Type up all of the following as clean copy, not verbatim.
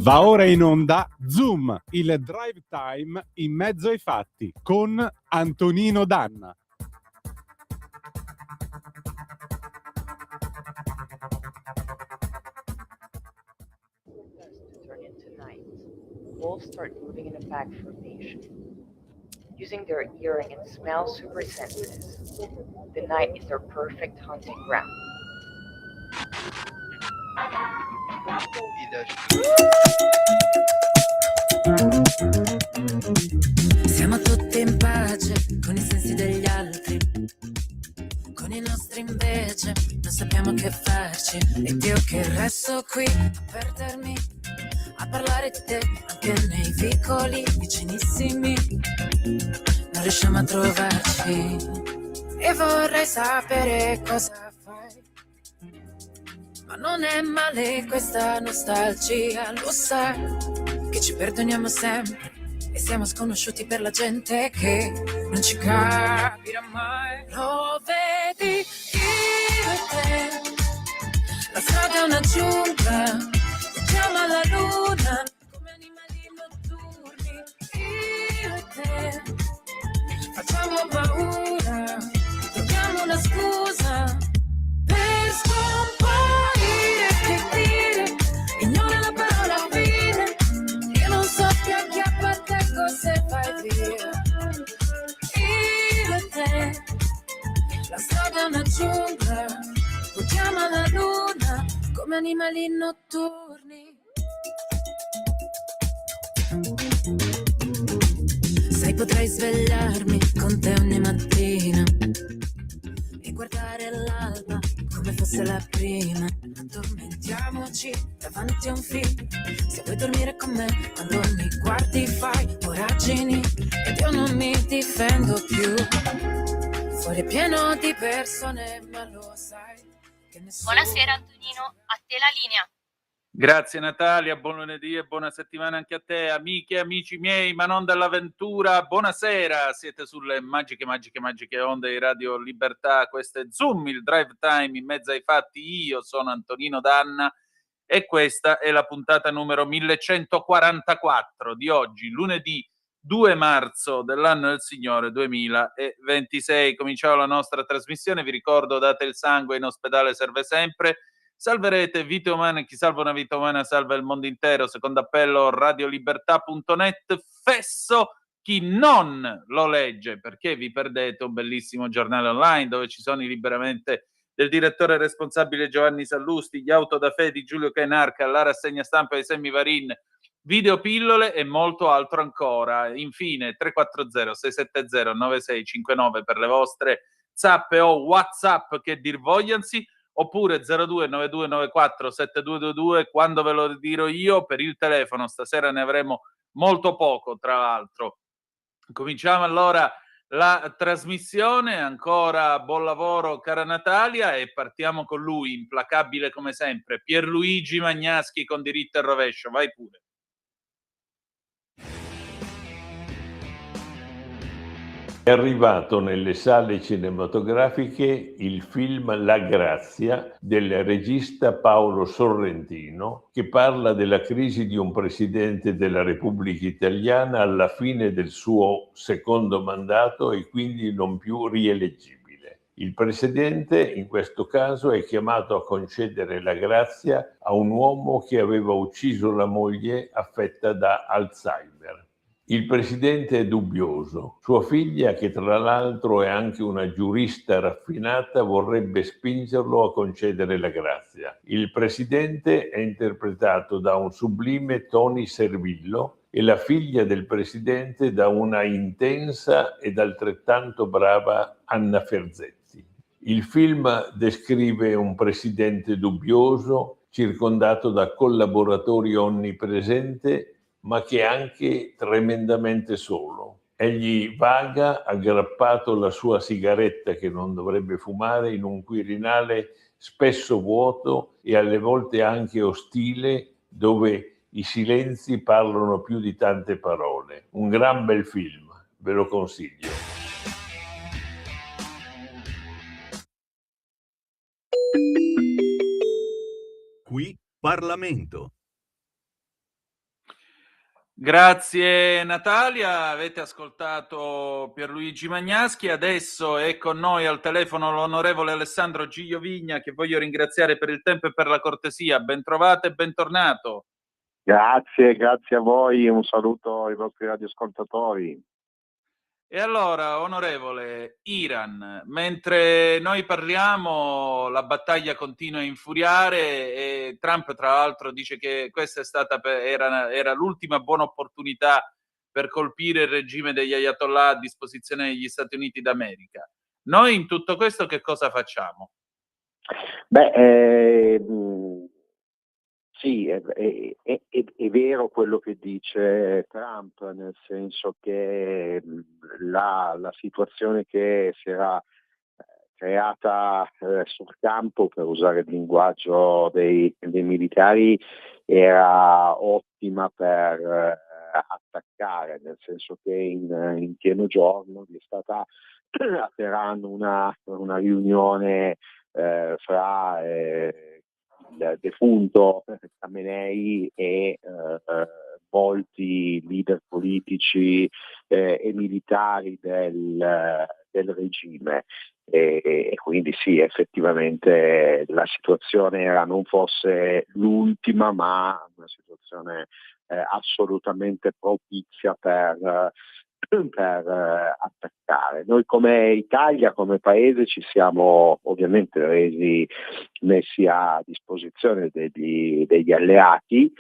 Va ora in onda Zoom, il drive time in mezzo ai fatti con Antonino Danna. Wolves start moving in a pack formation, using their hearing and smell super senses. The night is their perfect hunting ground. Siamo tutti in pace con i sensi degli altri, con i nostri invece non sappiamo che farci. Ed io che resto qui a perdermi, a parlare di te anche nei vicoli vicinissimi. Non riusciamo a trovarci e vorrei sapere cosa fai. Ma non è male questa nostalgia, lo sai che ci perdoniamo sempre e siamo sconosciuti per la gente che non ci capirà mai. Lo vedi, io e te, la strada è una giungla, chiama la luna come animali notturni. Io e te facciamo paura, troviamo una scusa per scomparire. Che dire, ignora la parola fine. Io non so più a chi appartengo se vai via. Io e te, la strada è una giungla, chiama la luna come animali notturni. Sai, potrei svegliarmi con te ogni mattina e guardare l'alba come fosse la prima. Addormentiamoci davanti a un film. Se vuoi dormire con me, quando mi guardi fai voragini ed io non mi difendo più. Fuori è pieno di persone, ma lo sai che nessuno... Buonasera Antonino, a te la linea. Grazie Natalia, buon lunedì e buona settimana anche a te, amiche e amici miei, ma non dell'avventura. Buonasera, siete sulle magiche onde di Radio Libertà. Questo è Zoom, il drive time in mezzo ai fatti. Io sono Antonino Danna e questa è la puntata numero 1144 di oggi, lunedì 2 marzo dell'anno del Signore 2026. Cominciamo la nostra trasmissione, vi ricordo, date il sangue, in ospedale serve sempre. Salverete vite umane, chi salva una vita umana salva il mondo intero. Secondo appello radiolibertà.net. Fesso chi non lo legge, perché vi perdete un bellissimo giornale online dove ci sono i liberamente del direttore responsabile Giovanni Sallusti, gli auto da fe di Giulio Cainarca, la rassegna stampa di Sammy Varin, videopillole e molto altro ancora. Infine 340 670 9659 per le vostre zappe o WhatsApp che dir vogliansi, oppure 0292947222 quando ve lo dirò io per il telefono. Stasera ne avremo molto poco, tra l'altro. Cominciamo allora la trasmissione. Ancora buon lavoro cara Natalia e partiamo con lui, implacabile come sempre, Pierluigi Magnaschi con diritto e rovescio. Vai pure. È arrivato nelle sale cinematografiche il film La Grazia del regista Paolo Sorrentino, che parla della crisi di un presidente della Repubblica Italiana alla fine del suo secondo mandato e quindi non più rieleggibile. Il presidente, in questo caso, è chiamato a concedere la grazia a un uomo che aveva ucciso la moglie affetta da Alzheimer. Il presidente è dubbioso. Sua figlia, che tra l'altro è anche una giurista raffinata, vorrebbe spingerlo a concedere la grazia. Il presidente è interpretato da un sublime Tony Servillo e la figlia del presidente da una intensa ed altrettanto brava Anna Ferzetti. Il film descrive un presidente dubbioso, circondato da collaboratori onnipresenti, ma che è anche tremendamente solo. Egli vaga, aggrappato alla sua sigaretta che non dovrebbe fumare, in un Quirinale spesso vuoto e alle volte anche ostile, dove i silenzi parlano più di tante parole. Un gran bel film, ve lo consiglio. Qui Parlamento. Grazie Natalia, avete ascoltato Pierluigi Magnaschi, adesso è con noi al telefono l'onorevole Alessandro Giglio Vigna, che voglio ringraziare per il tempo e per la cortesia. Ben trovato e bentornato. Grazie a voi, un saluto ai vostri radioascoltatori. E allora, onorevole, Iran, mentre noi parliamo, la battaglia continua a infuriare e Trump, tra l'altro, dice che questa è stata era l'ultima buona opportunità per colpire il regime degli Ayatollah a disposizione degli Stati Uniti d'America. Noi in tutto questo che cosa facciamo? Sì, è vero quello che dice Trump, nel senso che la situazione che si era creata sul campo, per usare il linguaggio dei militari, era ottima per attaccare, nel senso che in pieno giorno vi è stata a Teheran una riunione fra il defunto Khamenei e molti leader politici e militari del regime. E quindi sì, effettivamente la situazione era non fosse l'ultima, ma una situazione assolutamente propizia per attaccare. Noi come Italia, come paese, ci siamo ovviamente messi a disposizione degli alleati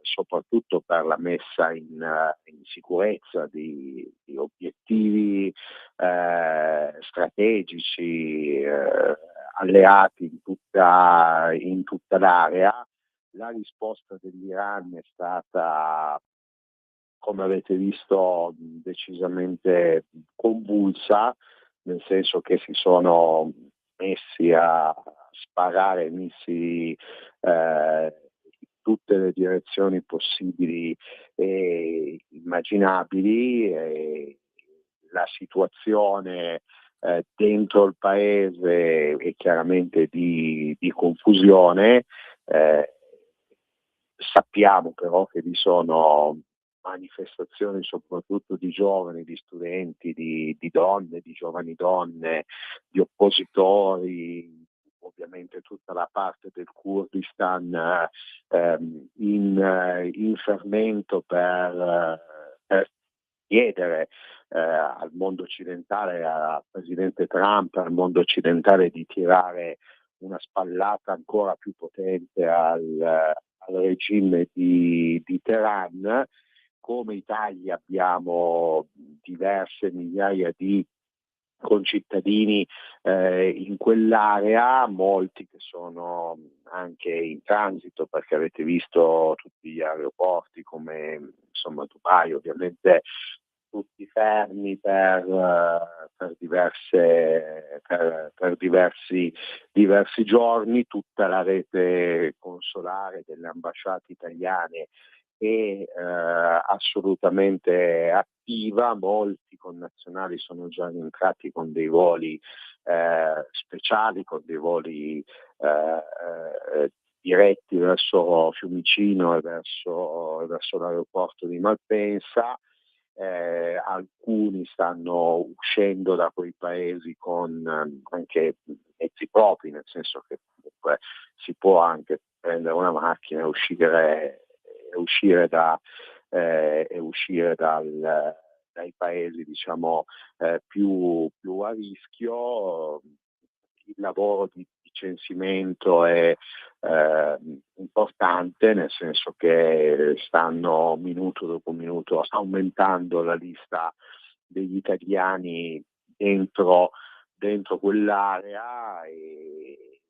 soprattutto per la messa in sicurezza di obiettivi strategici alleati in tutta l'area. La risposta dell'Iran è stata, come avete visto, decisamente convulsa, nel senso che si sono messi a sparare missili in tutte le direzioni possibili e immaginabili. E la situazione dentro il paese è chiaramente di confusione. Sappiamo però che vi sono manifestazioni soprattutto di giovani, di studenti, di donne, di giovani donne, di oppositori, ovviamente tutta la parte del Kurdistan in fermento per chiedere al mondo occidentale, al presidente Trump, al mondo occidentale di tirare una spallata ancora più potente al regime di Teheran. Come Italia abbiamo diverse migliaia di concittadini in quell'area, molti che sono anche in transito, perché avete visto tutti gli aeroporti come insomma Dubai, ovviamente tutti fermi per diversi giorni. Tutta la rete consolare delle ambasciate italiane è assolutamente attiva. Molti connazionali sono già rientrati con dei voli speciali, con dei voli diretti verso Fiumicino e verso l'aeroporto di Malpensa. Alcuni stanno uscendo da quei paesi con anche mezzi propri, nel senso che comunque si può anche prendere una macchina e uscire dai paesi, diciamo, più a rischio. Il lavoro di censimento è importante, nel senso che stanno minuto dopo minuto aumentando la lista degli italiani dentro quell'area e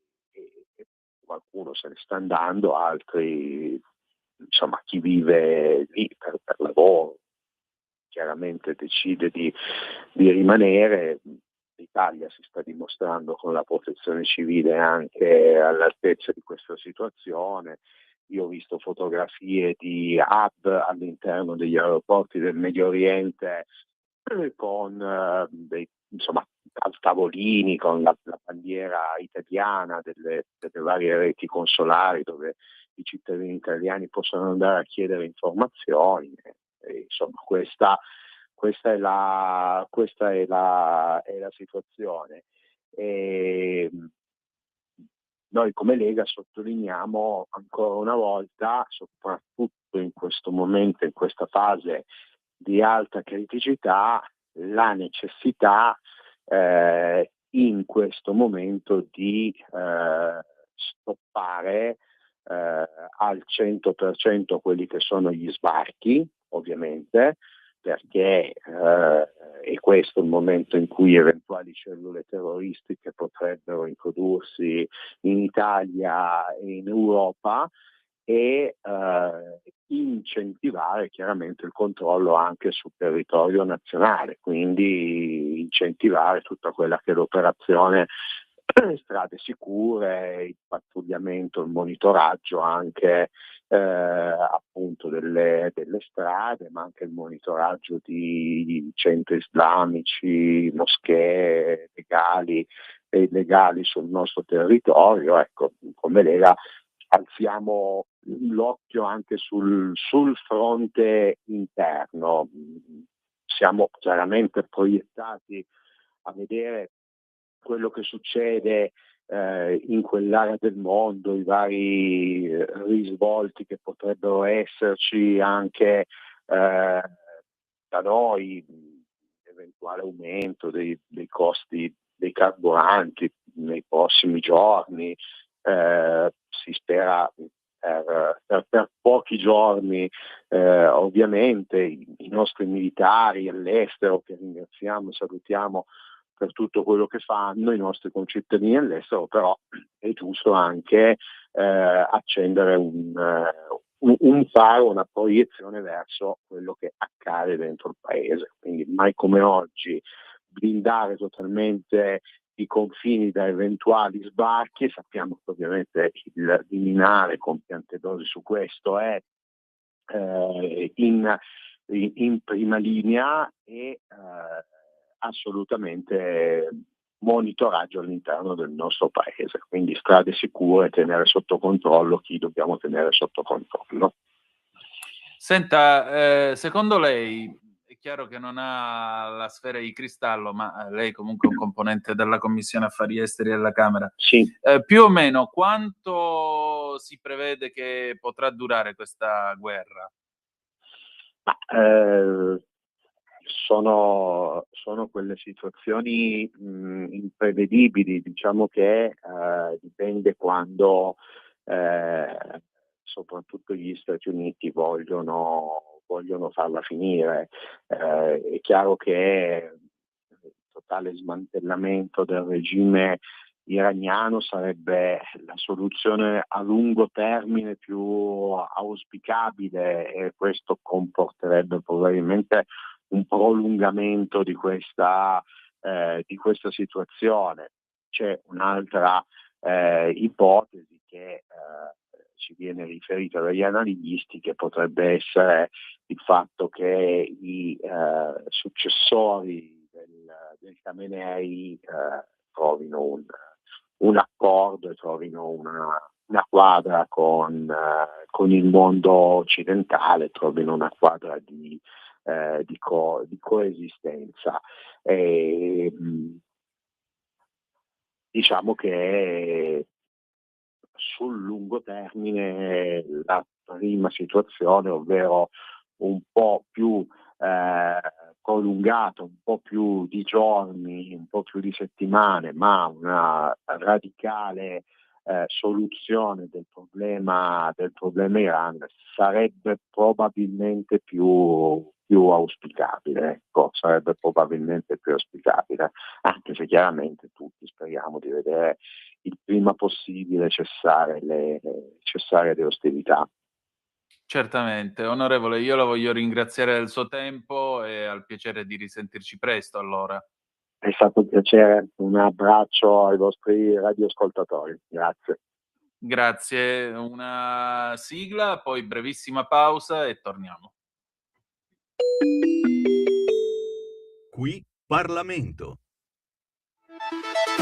qualcuno se ne sta andando, altri, insomma, chi vive lì per lavoro chiaramente decide di rimanere. L'Italia si sta dimostrando con la protezione civile anche all'altezza di questa situazione. Io ho visto fotografie di hub all'interno degli aeroporti del Medio Oriente con dei tavolini con la bandiera italiana delle varie reti consolari, dove i cittadini italiani possono andare a chiedere informazioni. Insomma, questa è la situazione. E noi come Lega sottolineiamo ancora una volta, soprattutto in questo momento, in questa fase di alta criticità, la necessità in questo momento di stoppare al 100% quelli che sono gli sbarchi, ovviamente, perché è questo il momento in cui eventuali cellule terroristiche potrebbero introdursi in Italia e in Europa, e incentivare chiaramente il controllo anche sul territorio nazionale, quindi incentivare tutta quella che è l'operazione strade sicure, il pattugliamento, il monitoraggio anche appunto delle strade, ma anche il monitoraggio di centri islamici, moschee legali e illegali sul nostro territorio. Ecco, come Lega alziamo l'occhio anche sul fronte interno. Siamo chiaramente proiettati a vedere quello che succede in quell'area del mondo, i vari risvolti che potrebbero esserci anche da noi, eventuale aumento dei costi dei carburanti nei prossimi giorni, si spera per pochi giorni, ovviamente i nostri militari all'estero, che ringraziamo e salutiamo per tutto quello che fanno, i nostri concittadini all'estero, però è giusto anche accendere un faro, una proiezione verso quello che accade dentro il paese. Quindi mai come oggi blindare totalmente i confini da eventuali sbarchi. Sappiamo che ovviamente il Viminale con Piantedosi su questo è in prima linea, e assolutamente monitoraggio all'interno del nostro paese, quindi strade sicure, tenere sotto controllo chi dobbiamo tenere sotto controllo. Senta, secondo lei, è chiaro che non ha la sfera di cristallo, ma lei comunque è un componente della Commissione Affari Esteri della Camera. Sì. Più o meno quanto si prevede che potrà durare questa guerra? Sono quelle situazioni imprevedibili, diciamo che dipende quando soprattutto gli Stati Uniti vogliono farla finire. È chiaro che il totale smantellamento del regime iraniano sarebbe la soluzione a lungo termine più auspicabile, e questo comporterebbe probabilmente un prolungamento di questa situazione. C'è un'altra ipotesi che ci viene riferita dagli analisti, che potrebbe essere il fatto che i successori del Khamenei trovino un accordo e trovino una quadra con il mondo occidentale, trovino una quadra di coesistenza. Diciamo che sul lungo termine la prima situazione, ovvero un po' più prolungato, un po' più di giorni, un po' più di settimane, ma una radicale soluzione del problema Iran sarebbe probabilmente più auspicabile, ecco, sarebbe probabilmente più auspicabile, anche se chiaramente tutti speriamo di vedere il prima possibile cessare le ostilità. Certamente. Onorevole, io la voglio ringraziare del suo tempo e al piacere di risentirci presto allora. È stato un piacere, un abbraccio ai vostri radioascoltatori, grazie. Grazie, una sigla, poi brevissima pausa e torniamo. Qui Parlamento.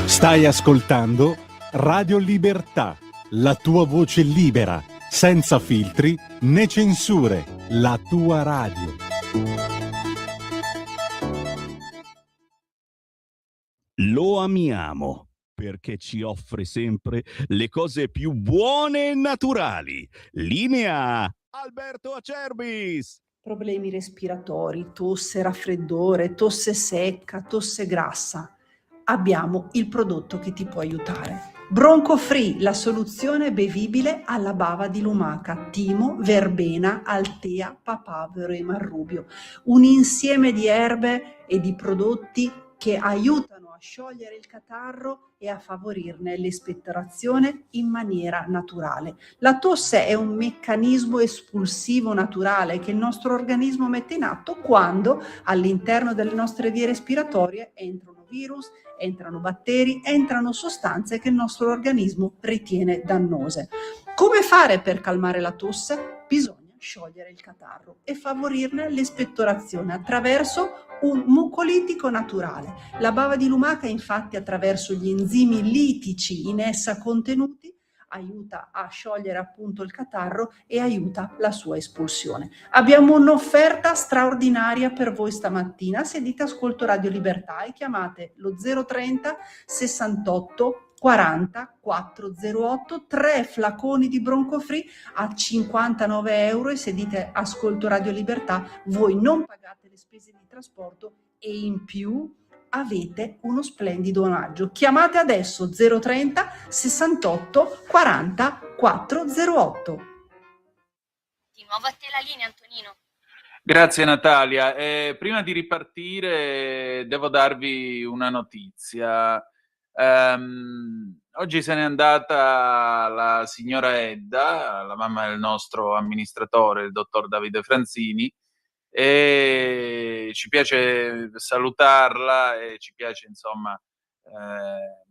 Stai ascoltando Radio Libertà, la tua voce libera, senza filtri né censure, la tua radio. Lo amiamo perché ci offre sempre le cose più buone e naturali. Linea Alberto Acerbis. Problemi respiratori, tosse, raffreddore, tosse secca, tosse grassa. Abbiamo il prodotto che ti può aiutare. Bronco Free, la soluzione bevibile alla bava di lumaca, timo, verbena, altea, papavero e marrubio. Un insieme di erbe e di prodotti che aiutano a sciogliere il catarro e a favorirne l'espettorazione in maniera naturale. La tosse è un meccanismo espulsivo naturale che il nostro organismo mette in atto quando all'interno delle nostre vie respiratorie entrano virus, entrano batteri, entrano sostanze che il nostro organismo ritiene dannose. Come fare per calmare la tosse? Bisogna sciogliere il catarro e favorirne l'espettorazione attraverso un mucolitico naturale. La bava di lumaca, infatti, attraverso gli enzimi litici in essa contenuti, aiuta a sciogliere appunto il catarro e aiuta la sua espulsione. Abbiamo un'offerta straordinaria per voi stamattina. Se dite ascolto Radio Libertà e chiamate lo 030 68 40 408, 3 flaconi di Bronco Free a 59 euro, e se dite ascolto Radio Libertà voi non pagate le spese di trasporto e in più avete uno splendido omaggio. Chiamate adesso 030 68 40 408. Di nuovo a te la linea, Antonino. Grazie Natalia. Prima di ripartire devo darvi una notizia. Oggi se n'è andata la signora Edda, la mamma del nostro amministratore, il dottor Davide Franzini, e ci piace salutarla e ci piace insomma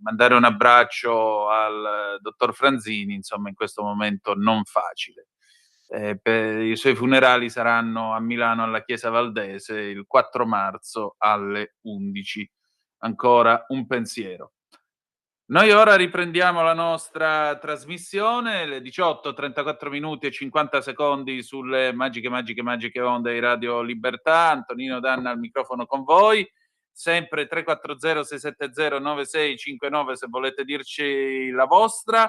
mandare un abbraccio al dottor Franzini, insomma in questo momento non facile. I suoi funerali saranno a Milano alla Chiesa Valdese il 4 marzo alle 11. Ancora un pensiero. Noi ora riprendiamo la nostra trasmissione, le 18, 34 minuti e 50 secondi sulle magiche onde di Radio Libertà. Antonino Danna al microfono con voi, sempre 340-670-9659 se volete dirci la vostra,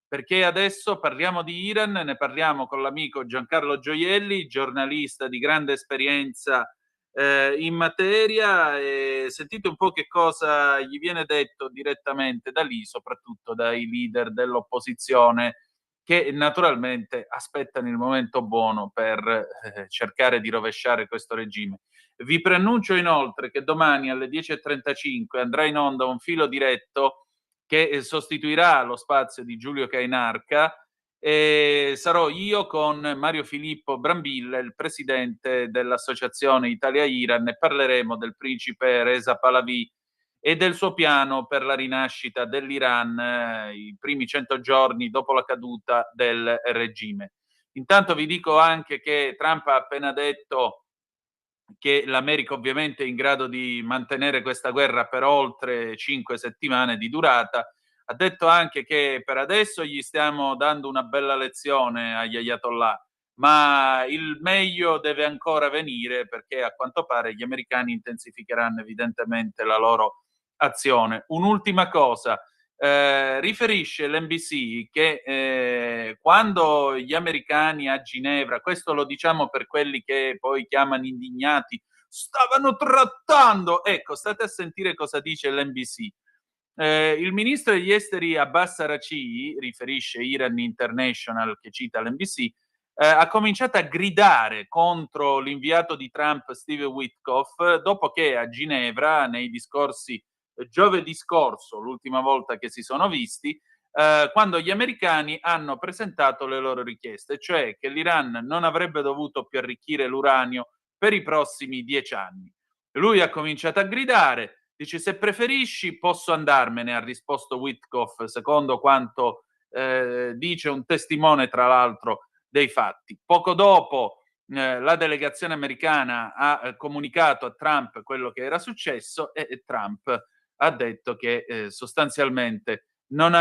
perché adesso parliamo di Iran, ne parliamo con l'amico Giancarlo Gioielli, giornalista di grande esperienza in materia, e sentite un po' che cosa gli viene detto direttamente da lì, soprattutto dai leader dell'opposizione che naturalmente aspettano il momento buono per cercare di rovesciare questo regime. Vi preannuncio inoltre che domani alle 10:35 andrà in onda un filo diretto che sostituirà lo spazio di Giulio Cainarca. E sarò io con Mario Filippo Brambilla, il presidente dell'associazione Italia-Iran, e parleremo del principe Reza Pahlavi e del suo piano per la rinascita dell'Iran i primi 100 giorni dopo la caduta del regime. Intanto vi dico anche che Trump ha appena detto che l'America ovviamente è in grado di mantenere questa guerra per oltre 5 settimane di durata. Ha detto anche che per adesso gli stiamo dando una bella lezione agli ayatollah, ma il meglio deve ancora venire, perché a quanto pare gli americani intensificheranno evidentemente la loro azione. Un'ultima cosa, riferisce l'NBC che quando gli americani a Ginevra, questo lo diciamo per quelli che poi chiamano indignati, stavano trattando, ecco, state a sentire cosa dice l'NBC. Il ministro degli esteri Abbas Araghchi, riferisce Iran International che cita l'NBC, ha cominciato a gridare contro l'inviato di Trump Steve Witkoff dopo che a Ginevra, nei discorsi giovedì scorso, l'ultima volta che si sono visti, quando gli americani hanno presentato le loro richieste, cioè che l'Iran non avrebbe dovuto più arricchire l'uranio per i prossimi 10 anni. Lui ha cominciato a gridare, dice: se preferisci posso andarmene, ha risposto Witkoff, secondo quanto dice un testimone tra l'altro dei fatti. Poco dopo la delegazione americana ha comunicato a Trump quello che era successo e Trump ha detto che sostanzialmente non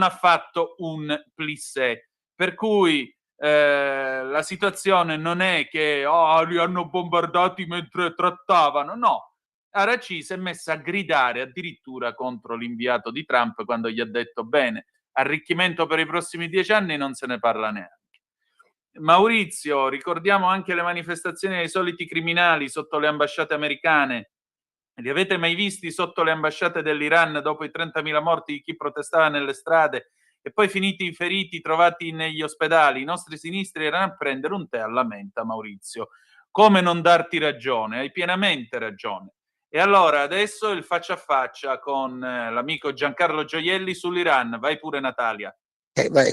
ha fatto un plissé, per cui la situazione non è che li hanno bombardati mentre trattavano, no. Araci si è messa a gridare addirittura contro l'inviato di Trump quando gli ha detto: bene, arricchimento per i prossimi 10 anni non se ne parla neanche. Maurizio, ricordiamo anche le manifestazioni dei soliti criminali sotto le ambasciate americane. Li avete mai visti sotto le ambasciate dell'Iran dopo i 30.000 morti di chi protestava nelle strade e poi finiti i feriti trovati negli ospedali? I nostri sinistri erano a prendere un tè alla menta, Maurizio. Come non darti ragione? Hai pienamente ragione. E allora adesso il faccia a faccia con l'amico Giancarlo Gioielli sull'Iran. Vai pure, Natalia. Vai.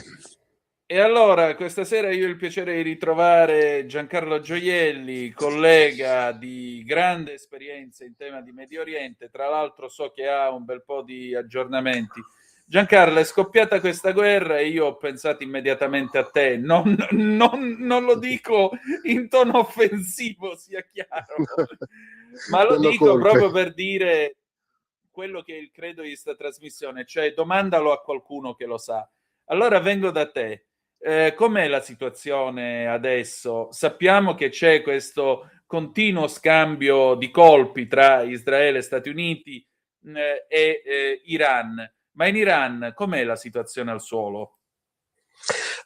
E allora, questa sera io ho il piacere di ritrovare Giancarlo Gioielli, collega di grande esperienza in tema di Medio Oriente. Tra l'altro so che ha un bel po' di aggiornamenti. Giancarlo, è scoppiata questa guerra e io ho pensato immediatamente a te. Non lo dico in tono offensivo, sia chiaro, ma lo dico proprio per dire quello che è il credo di questa trasmissione, cioè domandalo a qualcuno che lo sa. Allora vengo da te. Com'è la situazione adesso? Sappiamo che c'è questo continuo scambio di colpi tra Israele e Stati Uniti e Iran, ma in Iran com'è la situazione al suolo?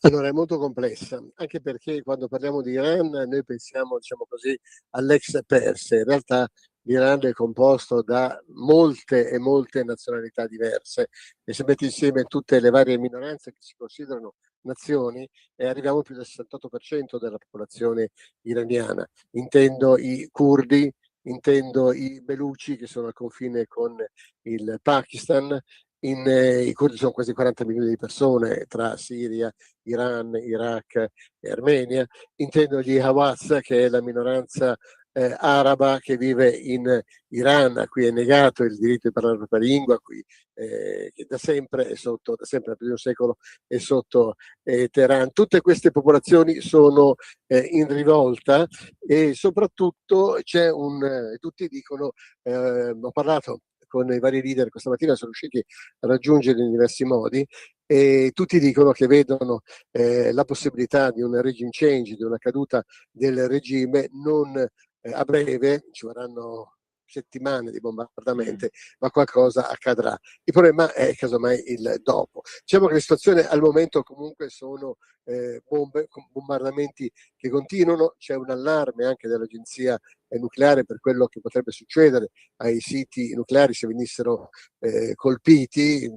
Allora, è molto complessa, anche perché quando parliamo di Iran noi pensiamo, diciamo così, all'ex Persia. In realtà l'Iran è composto da molte e molte nazionalità diverse e se metti insieme tutte le varie minoranze che si considerano nazioni arriviamo più del 68% della popolazione iraniana. Intendo i curdi, intendo i beluci che sono al confine con il Pakistan. I curdi sono quasi 40 milioni di persone tra Siria, Iran, Iraq e Armenia. Intendo gli Hawaz, che è la minoranza araba che vive in Iran, a cui è negato il diritto di parlare la propria lingua, che da sempre più di un secolo è sotto Teheran. Tutte queste popolazioni sono in rivolta e soprattutto tutti dicono, ho parlato con i vari leader questa mattina, sono riusciti a raggiungere in diversi modi e tutti dicono che vedono la possibilità di un regime change, di una caduta del regime non a breve, ci vorranno settimane di bombardamenti, ma qualcosa accadrà. Il problema è casomai il dopo. Diciamo che le situazioni al momento comunque sono bombardamenti che continuano, c'è un allarme anche dell'agenzia nucleare per quello che potrebbe succedere ai siti nucleari se venissero colpiti,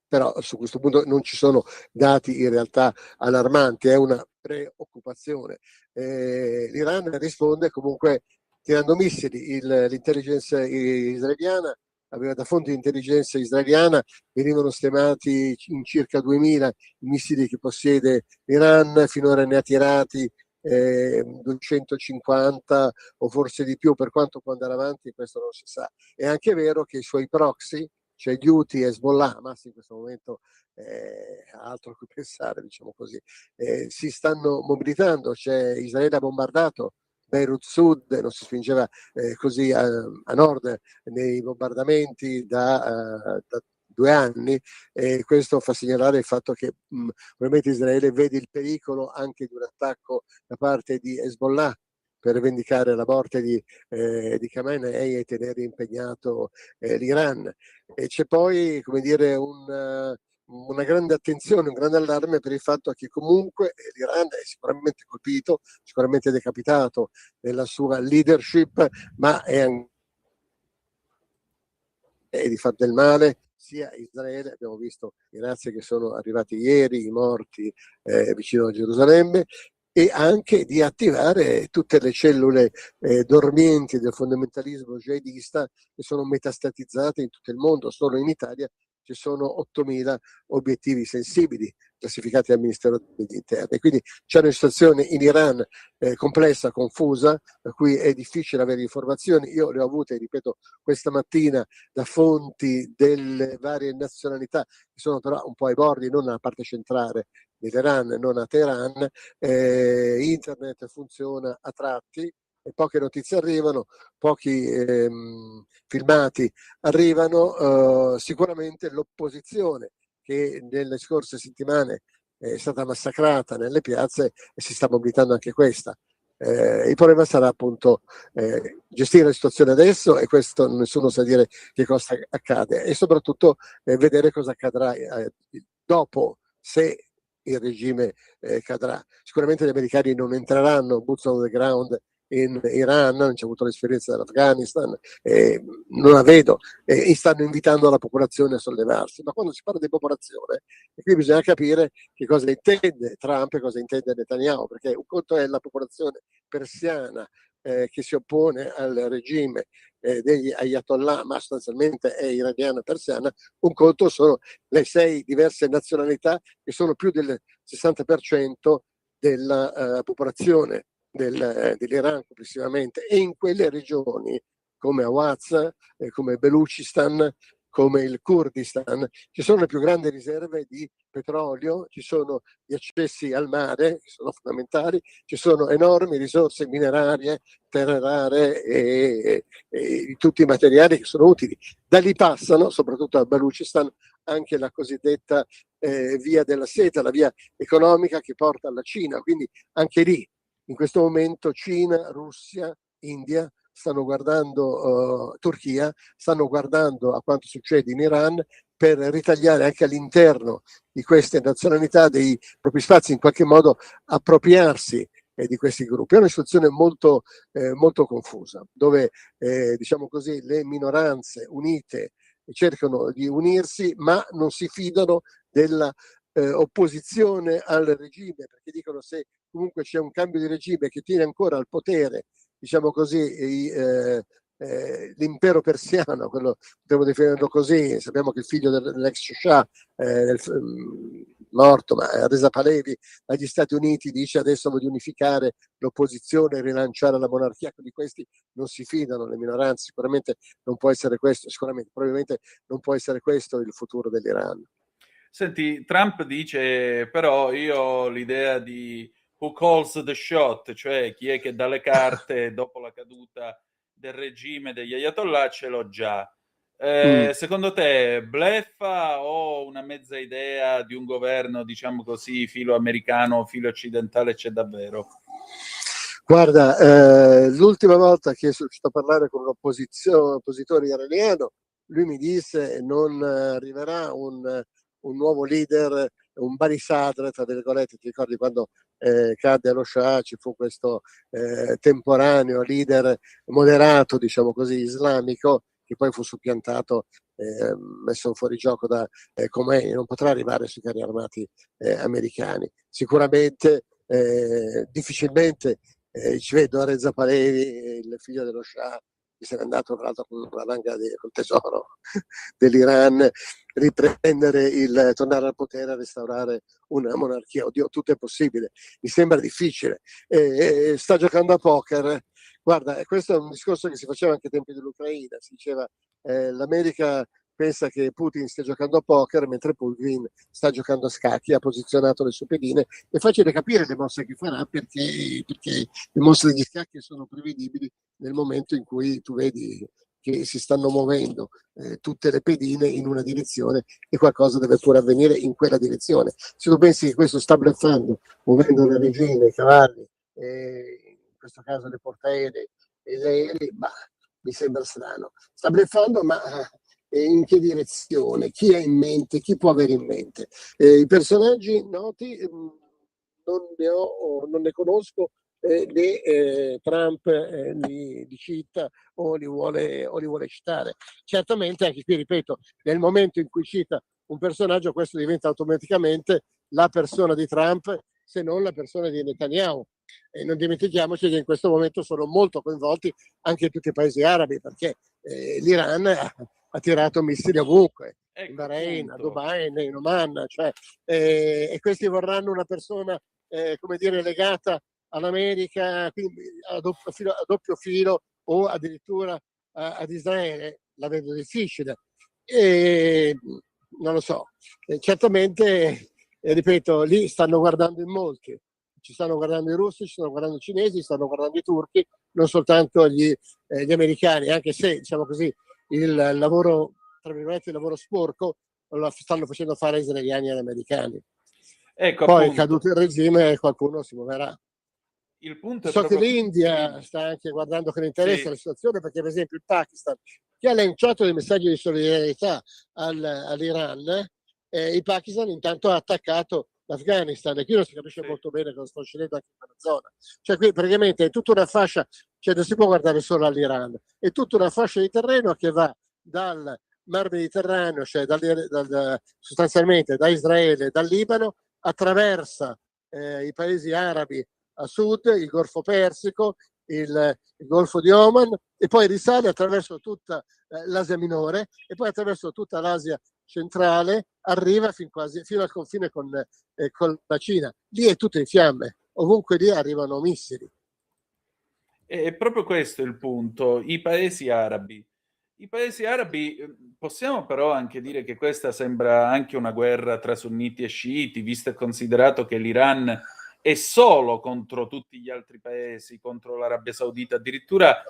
però su questo punto non ci sono dati in realtà allarmanti, è una preoccupazione. L'Iran risponde comunque tirando missili. L'intelligence israeliana aveva da fonte di intelligenza israeliana venivano stemati in circa 2000 i missili che possiede l'Iran, finora ne ha tirati 250 o forse di più, per quanto può andare avanti questo non si sa. È anche vero che i suoi proxy, cioè gli Houthi e Hezbollah, Hamas in questo momento ha altro a cui pensare, diciamo così, si stanno mobilitando. Israele ha bombardato Beirut Sud, non si spingeva così a nord nei bombardamenti da 2 anni, e questo fa segnalare il fatto che probabilmente Israele vede il pericolo anche di un attacco da parte di Hezbollah per vendicare la morte di Khamenei e tenere impegnato l'Iran. E c'è poi, come dire, una grande attenzione, un grande allarme per il fatto che comunque l'Iran è sicuramente colpito, sicuramente decapitato nella sua leadership, ma è di far del male sia Israele, abbiamo visto i razzi che sono arrivati ieri, i morti vicino a Gerusalemme, e anche di attivare tutte le cellule dormienti del fondamentalismo jihadista che sono metastatizzate in tutto il mondo. Solo in Italia ci sono 8.000 obiettivi sensibili classificati dal Ministero degli Interni. Quindi c'è una situazione in Iran complessa, confusa, da cui è difficile avere informazioni. Io le ho avute, ripeto, questa mattina da fonti delle varie nazionalità che sono però un po' ai bordi, non nella parte centrale dell'Iran, non a Teheran. Internet funziona a tratti, e poche notizie arrivano, pochi filmati arrivano, sicuramente l'opposizione che nelle scorse settimane è stata massacrata nelle piazze e si sta mobilitando anche questa. Il problema sarà appunto gestire la situazione adesso, e questo nessuno sa dire che cosa accade, e soprattutto vedere cosa accadrà dopo, se il regime cadrà. Sicuramente gli americani non entreranno boots on the ground in Iran, non c'è avuto l'esperienza dell'Afghanistan, non la vedo, e stanno invitando la popolazione a sollevarsi. Ma quando si parla di popolazione, e qui bisogna capire che cosa intende Trump e cosa intende Netanyahu, perché un conto è la popolazione persiana che si oppone al regime degli Ayatollah, ma sostanzialmente è iraniana e persiana. Un conto sono le 6 diverse nazionalità che sono più del 60% della popolazione dell'Iran complessivamente, e in quelle regioni come Awaz, come Belucistan, come il Kurdistan, ci sono le più grandi riserve di petrolio, ci sono gli accessi al mare che sono fondamentali, ci sono enormi risorse minerarie, terre rare e tutti i materiali che sono utili. Da lì passano, soprattutto a Belucistan, anche la cosiddetta via della seta, la via economica che porta alla Cina, quindi anche lì in questo momento Cina, Russia, India stanno guardando, Turchia, stanno guardando a quanto succede in Iran per ritagliare anche all'interno di queste nazionalità dei propri spazi, in qualche modo appropriarsi di questi gruppi. È una situazione molto confusa, dove diciamo così, le minoranze unite cercano di unirsi, ma non si fidano della opposizione al regime, perché dicono: se comunque c'è un cambio di regime che tiene ancora al potere, diciamo così, l'impero persiano, quello potremmo definirlo così. Sappiamo che il figlio dell'ex Shah, morto, ma Reza Pahlavi, dagli Stati Uniti, dice: adesso voglio unificare l'opposizione e rilanciare la monarchia. Di questi non si fidano le minoranze. Sicuramente non può essere questo, probabilmente non può essere questo il futuro dell'Iran. Senti, Trump dice: però io ho l'idea di who calls the shot, cioè chi è che dà le carte dopo la caduta del regime degli Ayatollah, ce l'ho già. Secondo te bleffa o una mezza idea di un governo, diciamo così, filo americano, filo occidentale c'è davvero? Guarda, l'ultima volta che sono riuscito a parlare con un oppositore iraniano, lui mi disse: non arriverà un nuovo leader, un Bani Sadr, tra virgolette. Ti ricordi quando cadde lo Shah, ci fu questo temporaneo leader moderato, diciamo così, islamico, che poi fu supplantato, messo fuori gioco da Khomeini. Non potrà arrivare sui carri armati americani. Sicuramente, difficilmente ci vedo a Reza Pahlavi, il figlio dello Shah, che se n'è andato tra l'altro con la langa col tesoro dell'Iran, tornare al potere, restaurare una monarchia. Oddio, tutto è possibile, mi sembra difficile. Sta giocando a poker. Guarda, questo è un discorso che si faceva anche ai tempi dell'Ucraina. Si diceva l'America pensa che Putin stia giocando a poker, mentre Putin sta giocando a scacchi, ha posizionato le sue pedine. È facile capire le mosse che farà, perché le mosse degli scacchi sono prevedibili nel momento in cui tu vedi che si stanno muovendo tutte le pedine in una direzione, e qualcosa deve pure avvenire in quella direzione. Se tu pensi che questo sta bluffando, muovendo le regine, i cavalli, in questo caso le portaerei e gli aerei, mi sembra strano. Sta bluffando, ma in che direzione? Chi ha in mente? Chi può avere in mente? I personaggi noti non ne conosco, né Trump li cita o li vuole citare. Certamente anche qui, ripeto, nel momento in cui cita un personaggio, questo diventa automaticamente la persona di Trump, se non la persona di Netanyahu. E non dimentichiamoci che in questo momento sono molto coinvolti anche tutti i paesi arabi, perché l'Iran ha tirato missili ovunque, in Bahrain, a Dubai, in Oman, cioè, e questi vorranno una persona come dire, legata all'America, quindi a doppio filo, o addirittura ad Israele. La vedo difficile, e non lo so. Certamente, ripeto, lì stanno guardando in molti, ci stanno guardando i russi, ci stanno guardando i cinesi, stanno guardando i turchi, non soltanto gli americani, anche se, diciamo così, il lavoro, tra virgolette, il lavoro sporco lo stanno facendo fare israeliani agli americani. Ecco, Poi appunto, caduto il regime qualcuno si muoverà. il punto è So che proprio... l'India sta anche guardando con interesse Sì. la situazione, perché per esempio il Pakistan, che ha lanciato dei messaggi di solidarietà all'Iran, il Pakistan intanto ha attaccato l'Afghanistan, e qui non si capisce molto bene cosa sta succedendo anche in quella zona. Cioè qui praticamente è tutta una fascia, cioè non si può guardare solo all'Iran, è tutta una fascia di terreno che va dal Mar Mediterraneo, cioè sostanzialmente da Israele, dal Libano, attraversa i paesi arabi a sud, il Golfo Persico, il Golfo di Oman, e poi risale attraverso tutta l'Asia Minore e poi attraverso tutta l'Asia centrale, arriva fino al confine con la Cina. Lì è tutto in fiamme, ovunque lì arrivano missili. È proprio questo il punto, i paesi arabi. I paesi arabi, possiamo però anche dire che questa sembra anche una guerra tra sunniti e sciiti, visto e considerato che l'Iran è solo contro tutti gli altri paesi, contro l'Arabia Saudita. Addirittura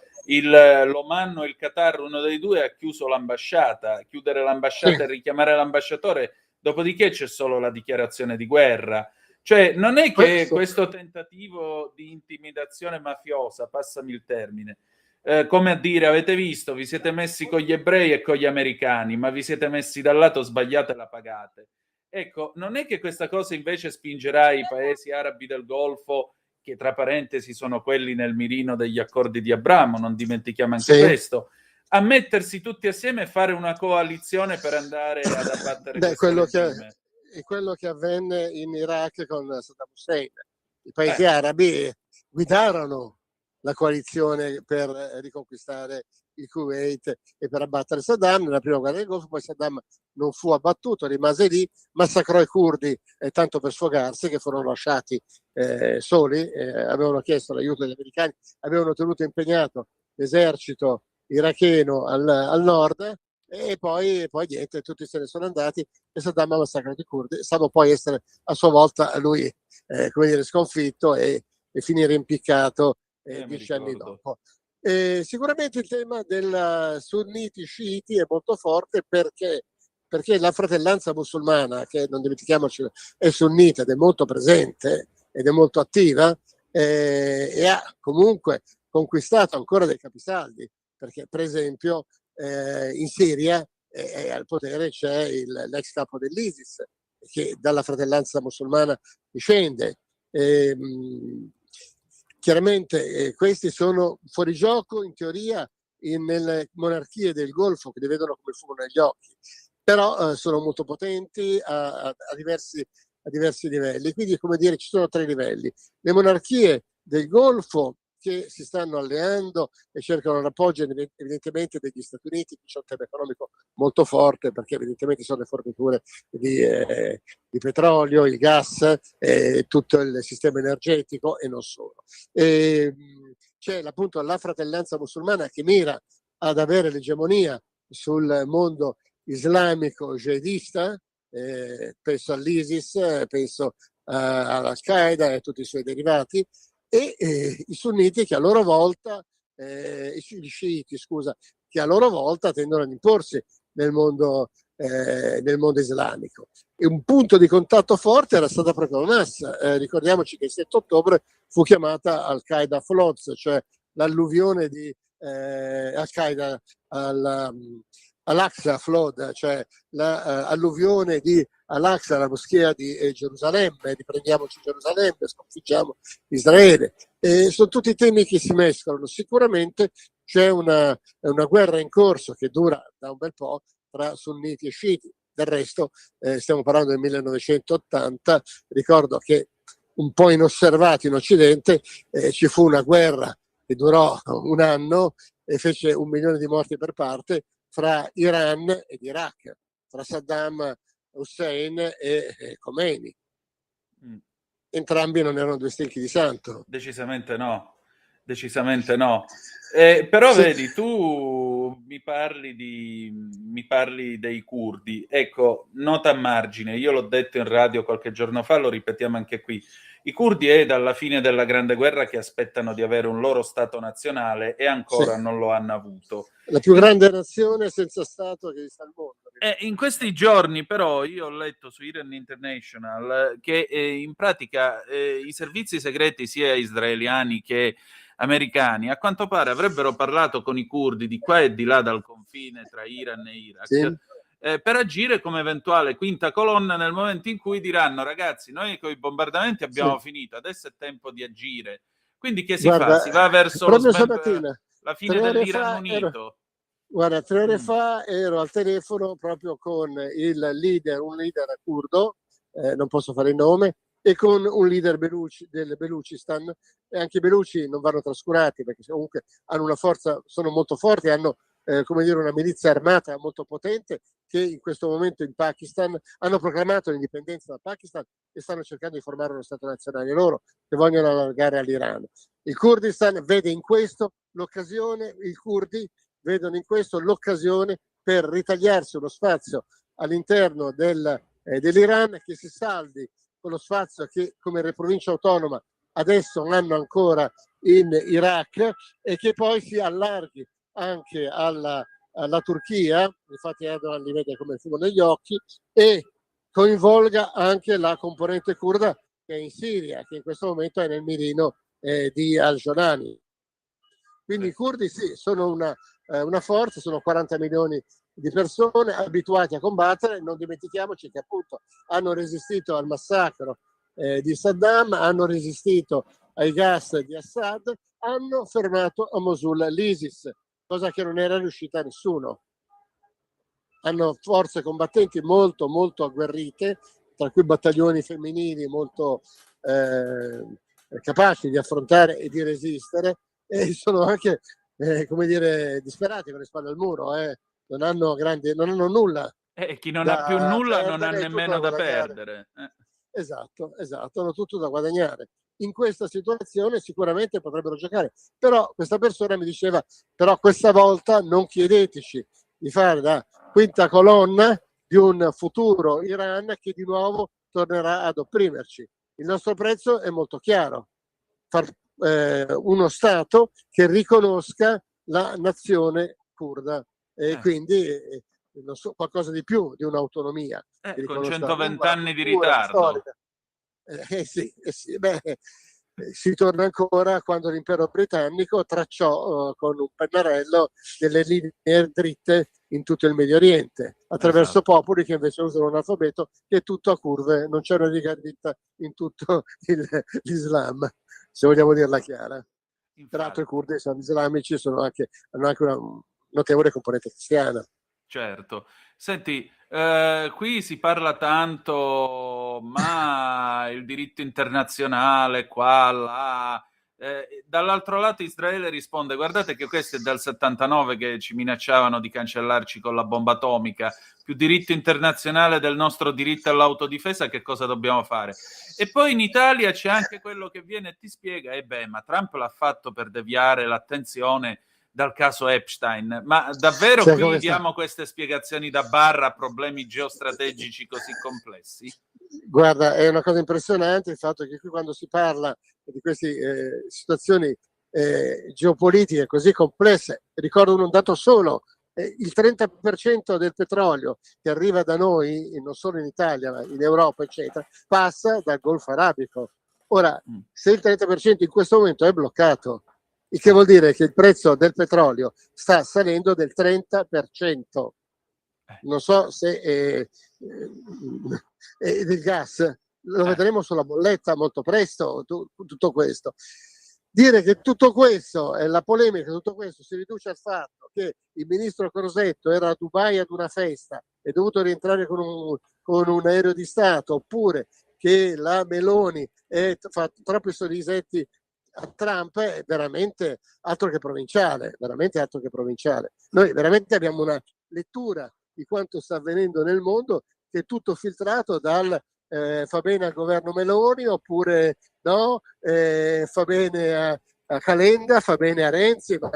l'Oman o il Qatar, uno dei due, ha chiuso l'ambasciata. Chiudere l'ambasciata e richiamare l'ambasciatore, dopodiché c'è solo la dichiarazione di guerra. Cioè, non è che questo tentativo di intimidazione mafiosa, passami il termine, come a dire, avete visto, vi siete messi con gli ebrei e con gli americani, ma vi siete messi dal lato sbagliato e la pagate. Ecco, non è che questa cosa invece spingerà i paesi arabi del Golfo, che tra parentesi sono quelli nel mirino degli accordi di Abramo, non dimentichiamo anche questo, a mettersi tutti assieme e fare una coalizione per andare ad abbattere questo regime. È quello che avvenne in Iraq con Saddam Hussein. I paesi arabi guidarono la coalizione per riconquistare il Kuwait e per abbattere Saddam nella prima guerra del Golfo. Poi Saddam non fu abbattuto, rimase lì, massacrò i curdi tanto per sfogarsi, che furono lasciati soli, avevano chiesto l'aiuto degli americani, avevano tenuto impegnato l'esercito iracheno al nord, e poi niente, tutti se ne sono andati e Saddam ha massacrato i curdi, salvo poi essere a sua volta lui come dire, sconfitto e finire impiccato 10 anni dopo. Sicuramente il tema del sunniti sciiti è molto forte, perché la fratellanza musulmana, che non dimentichiamoci è sunnita ed è molto presente ed è molto attiva, e ha comunque conquistato ancora dei capisaldi, perché per esempio in Siria al potere c'è l'ex capo dell'ISIS, che dalla fratellanza musulmana discende. Chiaramente questi sono fuori gioco in teoria nelle monarchie del Golfo, che li vedono come fumo negli occhi, però sono molto potenti a diversi livelli. Quindi, come dire, ci sono 3 livelli. Le monarchie del Golfo, che si stanno alleando e cercano l'appoggio evidentemente degli Stati Uniti, che c'è un tema economico molto forte, perché evidentemente sono le forniture di petrolio, il gas, tutto il sistema energetico e non solo. C'è appunto la fratellanza musulmana, che mira ad avere l'egemonia sul mondo islamico jihadista, penso all'ISIS, penso all'Al-Qaeda e a tutti i suoi derivati, e i sunniti che a loro volta, gli sciiti, scusa, che a loro volta tendono ad imporsi nel mondo islamico. E un punto di contatto forte era stata proprio Hamas. Ricordiamoci che il 7 ottobre fu chiamata Al-Qaeda Floods, cioè l'alluvione di Al-Qaeda all'Aqsa Flood, cioè l'alluvione di Al-Aqsa, la moschea di Gerusalemme, riprendiamoci Gerusalemme, sconfiggiamo Israele. Sono tutti temi che si mescolano. Sicuramente c'è una guerra in corso che dura da un bel po' tra sunniti e sciiti. Del resto stiamo parlando del 1980, ricordo che un po' inosservati in Occidente ci fu una guerra che durò un anno e fece 1 milione di morti per parte fra Iran ed Iraq, tra Saddam Hussein e Khomeini. Entrambi non erano 2 stinchi di santo. Decisamente no. Però sì. Vedi, tu tu mi parli dei curdi. Ecco, nota a margine, io l'ho detto in radio qualche giorno fa, lo ripetiamo anche qui. I curdi è dalla fine della Grande Guerra che aspettano di avere un loro Stato nazionale e ancora Sì. non lo hanno avuto. La più grande nazione senza Stato che esista al mondo. In questi giorni però io ho letto su Iran International che in pratica i servizi segreti sia israeliani che americani a quanto pare avrebbero parlato con i curdi di qua e di là dal confine tra Iran e Iraq, Sì. per agire come eventuale quinta colonna nel momento in cui diranno: ragazzi, noi con i bombardamenti abbiamo finito, adesso è tempo di agire. Quindi che si Guarda, fa? Si va verso proprio stamattina, la fine 3 ore dell'Iran fa unito? Guarda, 3 ore fa ero al telefono proprio con un leader curdo, non posso fare il nome, e con un leader del Belucistan, e anche i beluci non vanno trascurati perché comunque hanno una forza, sono molto forti, hanno come dire una milizia armata molto potente che in questo momento in Pakistan hanno proclamato l'indipendenza dal Pakistan e stanno cercando di formare uno Stato nazionale loro che vogliono allargare all'Iran. Il Kurdistan vede in questo l'occasione, i curdi vedono in questo l'occasione per ritagliarsi uno spazio all'interno dell'Iran che si saldi con lo spazio che come provincia autonoma adesso hanno ancora in Iraq e che poi si allarghi anche alla Turchia, infatti Erdogan li vede come fumo negli occhi, e coinvolga anche la componente curda che è in Siria, che in questo momento è nel mirino di Al-Jolani. Quindi i curdi sì, sono una forza, sono 40 milioni di persone abituati a combattere. Non dimentichiamoci che appunto hanno resistito al massacro di Saddam, hanno resistito ai gas di Assad, hanno fermato a Mosul l'ISIS, cosa che non era riuscita a nessuno. Hanno forze combattenti molto molto agguerrite, tra cui battaglioni femminili molto capaci di affrontare e di resistere, e sono anche come dire disperati con le spalle al muro, non hanno nulla. Chi non ha più nulla non ha perdere, nemmeno da perdere. Esatto, hanno tutto da guadagnare. In questa situazione sicuramente potrebbero giocare, però questa persona mi diceva: però questa volta non chiedeteci di fare da quinta colonna di un futuro Iran che di nuovo tornerà ad opprimerci. Il nostro prezzo è molto chiaro: far uno Stato che riconosca la nazione curda e quindi non so, qualcosa di più di un'autonomia. Con 120 anni di ritardo. Sì, si torna ancora a quando l'impero britannico tracciò con un pennarello delle linee dritte in tutto il Medio Oriente, attraverso popoli che invece usano un alfabeto che è tutto a curve, non c'è una riga dritta in tutto l'Islam, se vogliamo dirla chiara. Tra l'altro i curdi sono islamici, hanno anche una notevole componente cristiana. Certo. Senti, qui si parla tanto, ma il diritto internazionale, qua, là. Dall'altro lato Israele risponde: guardate che questo è dal 79 che ci minacciavano di cancellarci con la bomba atomica, più diritto internazionale del nostro diritto all'autodifesa, che cosa dobbiamo fare? E poi in Italia c'è anche quello che viene e ti spiega: ma Trump l'ha fatto per deviare l'attenzione dal caso Epstein. Ma davvero qui diamo queste spiegazioni da bar a problemi geostrategici così complessi? Guarda, è una cosa impressionante il fatto che qui quando si parla di queste situazioni geopolitiche così complesse, ricordo un dato solo: il 30% del petrolio che arriva da noi, non solo in Italia ma in Europa eccetera, passa dal Golfo Arabico. Ora, se il 30% in questo momento è bloccato, il che vuol dire che il prezzo del petrolio sta salendo del 30%. Non so se del gas, lo vedremo sulla bolletta molto presto, tutto questo. Dire che tutto questo, la polemica, tutto questo si riduce al fatto che il ministro Crosetto era a Dubai ad una festa, è dovuto rientrare con un aereo di Stato, oppure che la Meloni fa troppi sorrisetti a Trump, è veramente altro che provinciale, Noi veramente abbiamo una lettura di quanto sta avvenendo nel mondo che è tutto filtrato dal fa bene al governo Meloni, oppure no, fa bene a Calenda, fa bene a Renzi, ma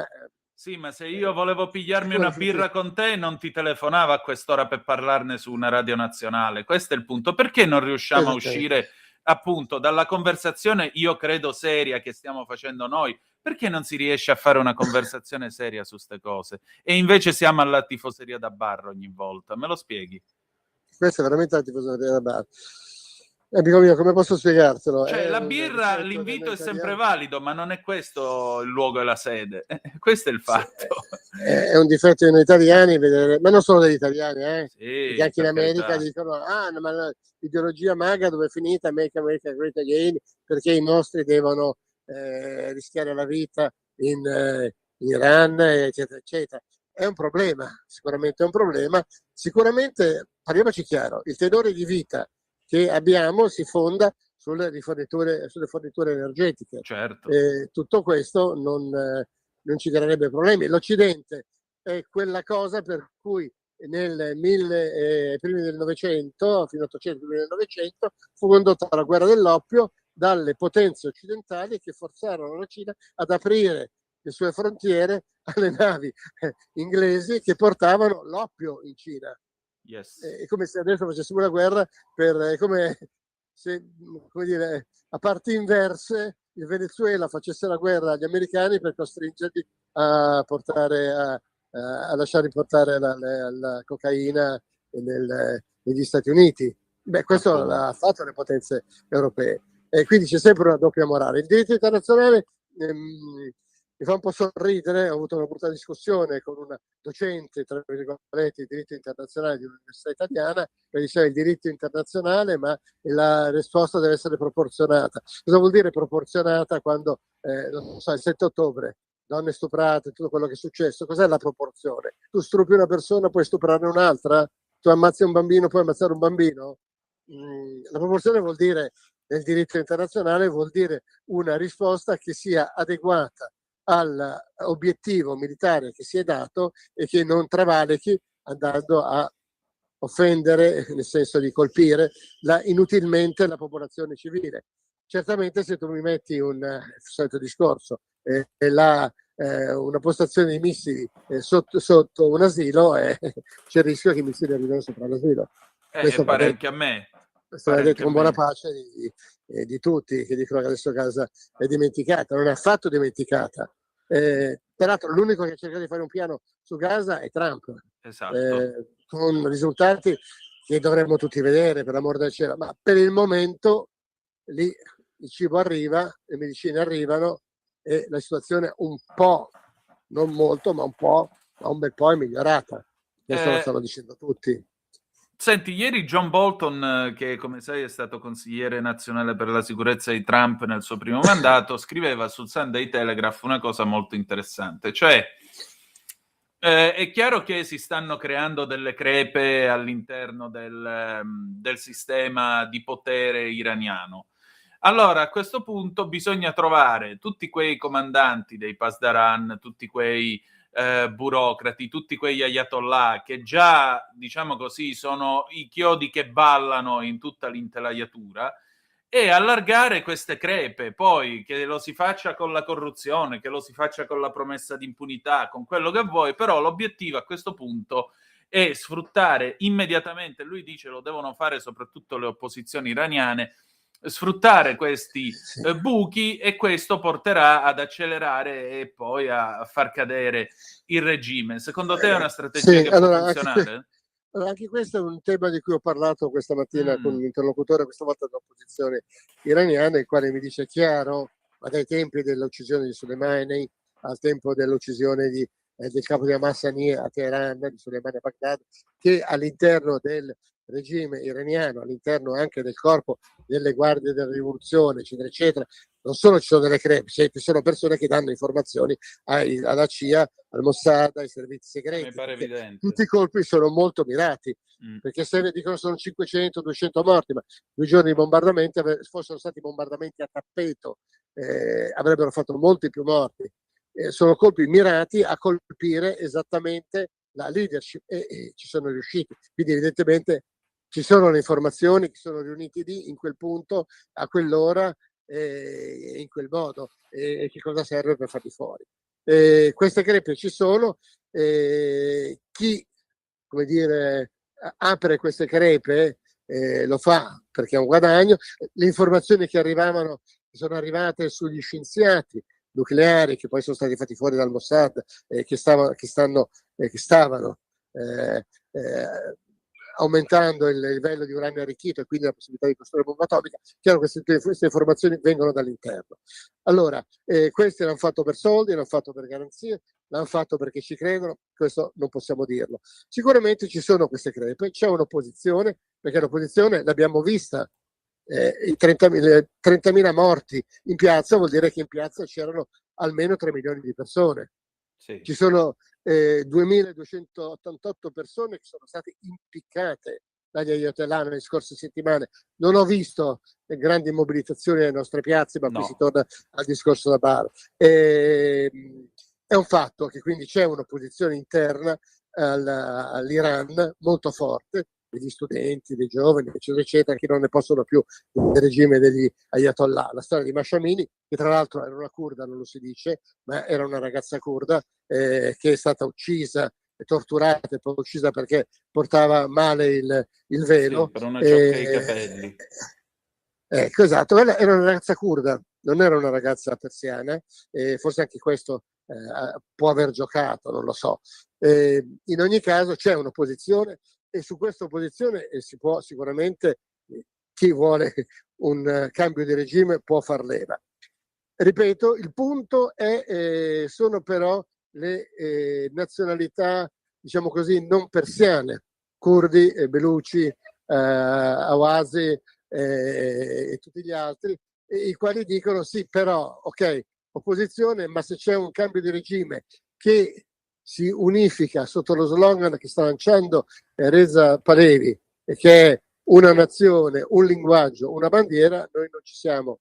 Sì, ma se io volevo pigliarmi una birra con te, non ti telefonavo a quest'ora per parlarne su una radio nazionale. Questo è il punto. Perché non riusciamo a uscire appunto dalla conversazione, io credo seria, che stiamo facendo noi? Perché non si riesce a fare una conversazione seria su ste cose? E invece siamo alla tifoseria da bar ogni volta. Me lo spieghi? Questa è veramente la tifoseria da bar. Amico mio, come posso spiegartelo? Cioè, la birra, l'invito è sempre valido, ma non è questo il luogo e la sede. Questo è il fatto. È un difetto di noi italiani vedere, ma non solo degli italiani, Sì, perché anche in America dicono: ah, ma l'ideologia MAGA dove è finita? Make America Great Again, perché i nostri devono rischiare la vita in Iran, eccetera, eccetera. È un problema, sicuramente è un problema. Sicuramente, parliamoci chiaro, il tenore di vita che abbiamo si fonda sulle forniture energetiche. Certo. Tutto questo non ci creerebbe problemi. L'Occidente è quella cosa per cui primi del Novecento, fino all'800, primi del Novecento, fu condotta la guerra dell'oppio dalle potenze occidentali che forzarono la Cina ad aprire le sue frontiere alle navi inglesi che portavano l'oppio in Cina. Yes. È come se adesso facessimo una guerra come se, come dire, a parti inverse il Venezuela facesse la guerra agli americani per costringerli a lasciare importare la cocaina negli Stati Uniti. Beh, questo l'ha fatto le potenze europee. E quindi c'è sempre una doppia morale. Il diritto internazionale mi fa un po' sorridere. Ho avuto una brutta discussione con una docente, tra virgolette, di diritto internazionale di un'università italiana, che diceva il diritto internazionale, ma la risposta deve essere proporzionata. Cosa vuol dire proporzionata quando, non so, il 7 ottobre, donne stuprate, tutto quello che è successo? Cos'è la proporzione? Tu stupri una persona, puoi stuprarne un'altra? Tu ammazzi un bambino, puoi ammazzare un bambino? La proporzione vuol dire, nel diritto internazionale, vuol dire una risposta che sia adeguata all'obiettivo militare che si è dato e che non travalichi andando a offendere, nel senso di colpire inutilmente la popolazione civile. Certamente se tu mi metti un solito discorso una postazione di missili sotto un asilo, c'è il rischio che i missili arrivino sopra l'asilo. Questo pare anche a me. Questo l'ha detto con buona pace di tutti, che dicono che adesso Gaza è dimenticata. Non è affatto dimenticata. Peraltro l'unico che cerca di fare un piano su Gaza è Trump. Esatto. Con risultati che dovremmo tutti vedere, per l'amor del cielo. Ma per il momento lì il cibo arriva, le medicine arrivano e la situazione un po', non molto, ma un bel po' è migliorata. Questo lo stanno dicendo tutti. Senti, ieri John Bolton, che come sai è stato consigliere nazionale per la sicurezza di Trump nel suo primo mandato, scriveva sul Sunday Telegraph una cosa molto interessante, cioè è chiaro che si stanno creando delle crepe all'interno del sistema di potere iraniano. Allora, a questo punto bisogna trovare tutti quei comandanti dei Pasdaran, tutti quei burocrati, tutti quegli ayatollah che già, diciamo così, sono i chiodi che ballano in tutta l'intelaiatura, e allargare queste crepe, poi che lo si faccia con la corruzione, che lo si faccia con la promessa di impunità, con quello che vuoi, però l'obiettivo a questo punto è sfruttare immediatamente, lui dice lo devono fare soprattutto le opposizioni iraniane, sfruttare questi buchi, e questo porterà ad accelerare e poi a far cadere il regime. Secondo te è una strategia che può funzionare? Anche questo è un tema di cui ho parlato questa mattina con un interlocutore, questa volta dell'opposizione iraniana, il quale mi dice chiaro, ma dai tempi dell'uccisione di Soleimani, al tempo dell'uccisione del capo di Hamas a Teheran, di Soleimani a Baghdad, che all'interno del regime iraniano, all'interno anche del corpo delle guardie della rivoluzione, eccetera, eccetera, non solo ci sono delle crepe, ci sono persone che danno informazioni alla CIA, al Mossad, ai servizi segreti. Mi pare evidente. Tutti i colpi sono molto mirati, perché se dicono sono 500-200 morti, ma 2 giorni di bombardamenti, fossero stati bombardamenti a tappeto, avrebbero fatto molti più morti. Sono colpi mirati a colpire esattamente la leadership e ci sono riusciti. Quindi evidentemente ci sono le informazioni che sono riuniti lì in quel punto, a quell'ora, in quel modo, e che cosa serve per farli fuori. Queste crepe ci sono, chi, come dire, apre queste crepe lo fa perché è un guadagno. Le informazioni che sono arrivate sugli scienziati nucleari che poi sono stati fatti fuori dal Mossad, che stavano aumentando il livello di uranio arricchito e quindi la possibilità di costruire bomba atomica. Chiaro che queste informazioni vengono dall'interno. Allora, questi l'hanno fatto per soldi, l'hanno fatto per garanzie, l'hanno fatto perché ci credono, questo non possiamo dirlo. Sicuramente ci sono queste crepe, c'è un'opposizione, perché l'opposizione l'abbiamo vista, i 30.000 morti in piazza vuol dire che in piazza c'erano almeno 3 milioni di persone. Sì. Ci sono 2.288 persone che sono state impiccate dagli Ayatollah nelle scorse settimane. Non ho visto grandi mobilitazioni nelle nostre piazze, ma qui si torna al discorso da bar. È un fatto che quindi c'è un'opposizione interna all'Iran molto forte, degli studenti, dei giovani, eccetera, eccetera, che non ne possono più del regime degli Ayatollah. La storia di Masha Amini, che tra l'altro era una curda, non lo si dice, ma era una ragazza curda che è stata uccisa e torturata e poi uccisa perché portava male il velo. Sì, per una ciocca ai capelli. Ecco, esatto, quella era una ragazza curda, non era una ragazza persiana, forse anche questo può aver giocato, non lo so. In ogni caso c'è un'opposizione e su questa opposizione si può sicuramente, chi vuole un cambio di regime può far leva. Ripeto, il punto sono però le nazionalità, diciamo così, non persiane, curdi, beluci, awasi e tutti gli altri, i quali dicono sì, però, ok, opposizione, ma se c'è un cambio di regime che si unifica sotto lo slogan che sta lanciando Reza Pahlavi, e che è una nazione, un linguaggio, una bandiera, noi non ci siamo.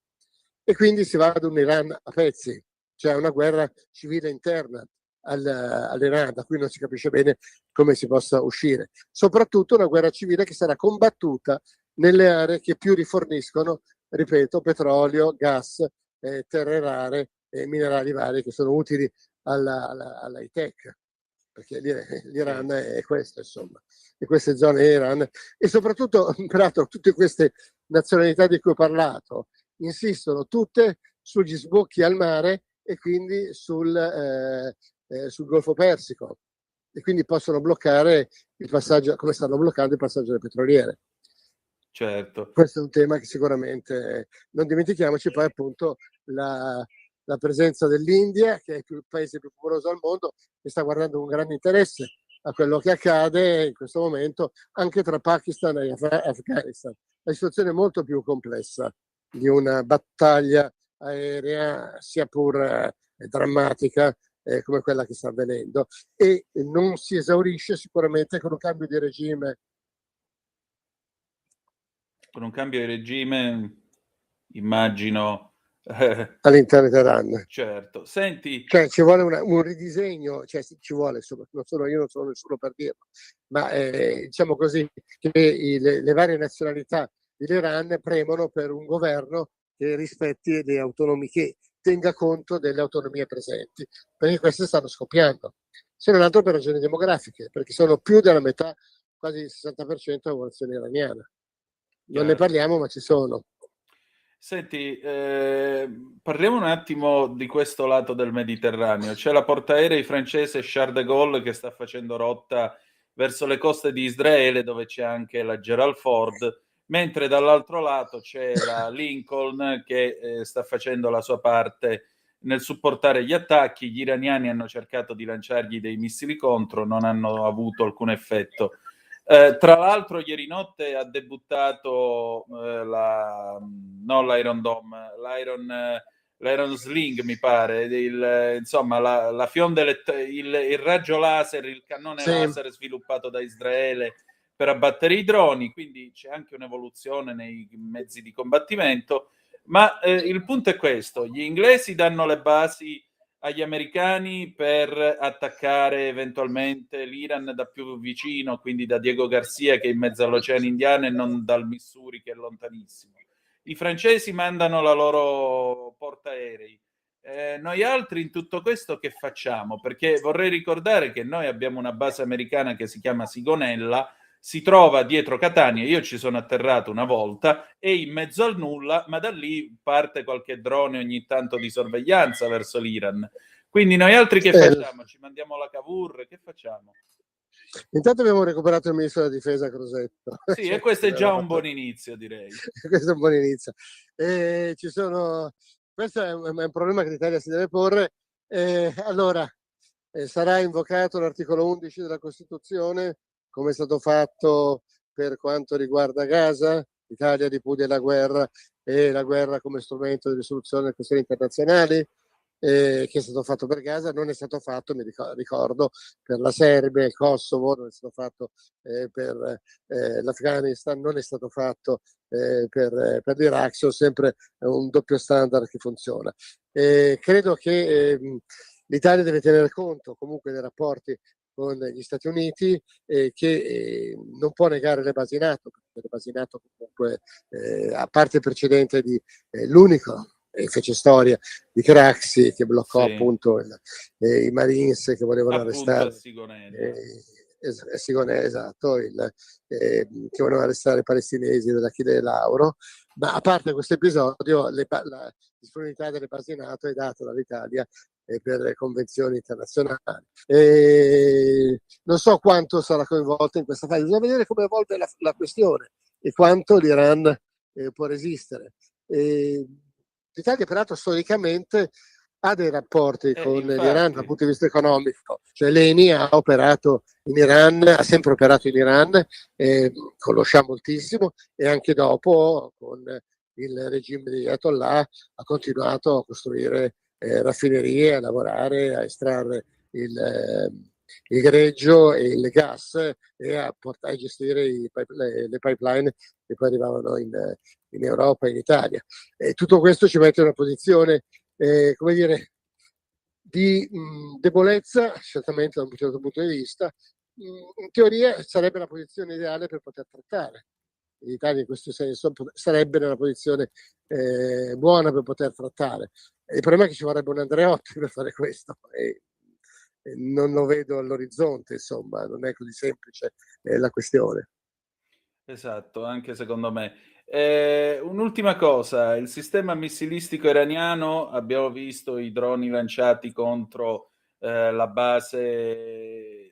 E quindi si va ad un Iran a pezzi, cioè una guerra civile interna all'Iran, da cui non si capisce bene come si possa uscire. Soprattutto una guerra civile che sarà combattuta nelle aree che più riforniscono, ripeto, petrolio, gas, terre rare e minerali vari che sono utili all'high tech, perché l'Iran è questo, insomma, e queste zone Iran. E soprattutto, peraltro, tutte queste nazionalità di cui ho parlato insistono tutte sugli sbocchi al mare e quindi sul Golfo Persico, e quindi possono bloccare il passaggio, come stanno bloccando il passaggio delle petroliere. Certo. Questo è un tema che sicuramente non dimentichiamoci. Poi appunto la presenza dell'India, che è il paese più popoloso al mondo, che sta guardando con grande interesse a quello che accade in questo momento anche tra Pakistan e Afghanistan. La situazione è molto più complessa di una battaglia aerea, sia pur drammatica come quella che sta avvenendo, e non si esaurisce sicuramente con un cambio di regime. Con un cambio di regime, immagino. All'interno di Teheran. Certo. Senti, cioè ci vuole un ridisegno, cioè ci vuole, insomma, io non sono nessuno per dirlo, ma diciamo così che le varie nazionalità dell'Iran premono per un governo che rispetti le autonomie, che tenga conto delle autonomie presenti, perché queste stanno scoppiando, se non altro per ragioni demografiche, perché sono più della metà, quasi il 60% della popolazione iraniana. Non ne parliamo, ma ci sono. Senti, parliamo un attimo di questo lato del Mediterraneo. C'è la portaerei francese Charles de Gaulle che sta facendo rotta verso le coste di Israele, dove c'è anche la Gerald Ford, mentre dall'altro lato c'è la Lincoln che sta facendo la sua parte nel supportare gli attacchi. Gli iraniani hanno cercato di lanciargli dei missili contro, non hanno avuto alcun effetto. Tra l'altro ieri notte ha debuttato non l'Iron Dome, l'Iron Sling mi pare, insomma la fionda il raggio laser, il cannone laser sviluppato da Israele per abbattere i droni, quindi c'è anche un'evoluzione nei mezzi di combattimento, ma il punto è questo: gli inglesi danno le basi agli americani per attaccare eventualmente l'Iran da più vicino, quindi da Diego Garcia che è in mezzo all'Oceano Indiano e non dal Missouri che è lontanissimo. I francesi mandano la loro portaerei. Noi altri in tutto questo che facciamo? Perché vorrei ricordare che noi abbiamo una base americana che si chiama Sigonella, si trova dietro Catania, io ci sono atterrato una volta, è in mezzo al nulla, ma da lì parte qualche drone ogni tanto di sorveglianza verso l'Iran. Quindi noi altri che facciamo? Ci mandiamo la Cavour? Che facciamo? Intanto abbiamo recuperato il ministro della difesa Crosetto. Sì, e questo è già un buon inizio, direi. Questo è un buon inizio. Questo è un problema che l'Italia si deve porre. Allora, sarà invocato l'articolo 11 della Costituzione, come è stato fatto per quanto riguarda Gaza. L'Italia ripudia la guerra e la guerra come strumento di risoluzione delle questioni internazionali, che è stato fatto per Gaza, non è stato fatto, mi ricordo, per la Serbia, il Kosovo, non è stato fatto per l'Afghanistan, non è stato fatto per l'Iraq. Sono sempre un doppio standard che funziona. Credo che l'Italia deve tenere conto comunque dei rapporti con gli Stati Uniti, che non può negare le basi NATO, perché le basi NATO comunque, a parte il precedente di l'unico e fece storia di Craxi, che bloccò appunto i Marines che volevano arrestare Sigonella, esatto, che volevano arrestare i palestinesi dell'Achille Lauro. Ma a parte questo episodio, la disponibilità delle basi NATO è data dall'Italia per le convenzioni internazionali. Non so quanto sarà coinvolto in questa fase, bisogna vedere come evolve la questione e quanto l'Iran può resistere. L'Italia peraltro storicamente ha dei rapporti con l'Iran dal punto di vista economico, cioè l'ENI ha operato in Iran, ha sempre operato in Iran, conosciamo moltissimo, e anche dopo con il regime di Ayatollah ha continuato a costruire raffinerie, a lavorare, a estrarre il greggio e il gas e a gestire le pipeline che poi arrivavano in Europa e in Italia. E tutto questo ci mette in una posizione come dire, di debolezza, certamente da un certo punto di vista. In teoria sarebbe la posizione ideale per poter trattare. L'Italia in questo senso sarebbe nella posizione buona per poter trattare. Il problema è che ci vorrebbe un Andreotti per fare questo e non lo vedo all'orizzonte, insomma, non è così semplice la questione. Esatto, anche secondo me. Un'ultima cosa, il sistema missilistico iraniano, abbiamo visto i droni lanciati contro la base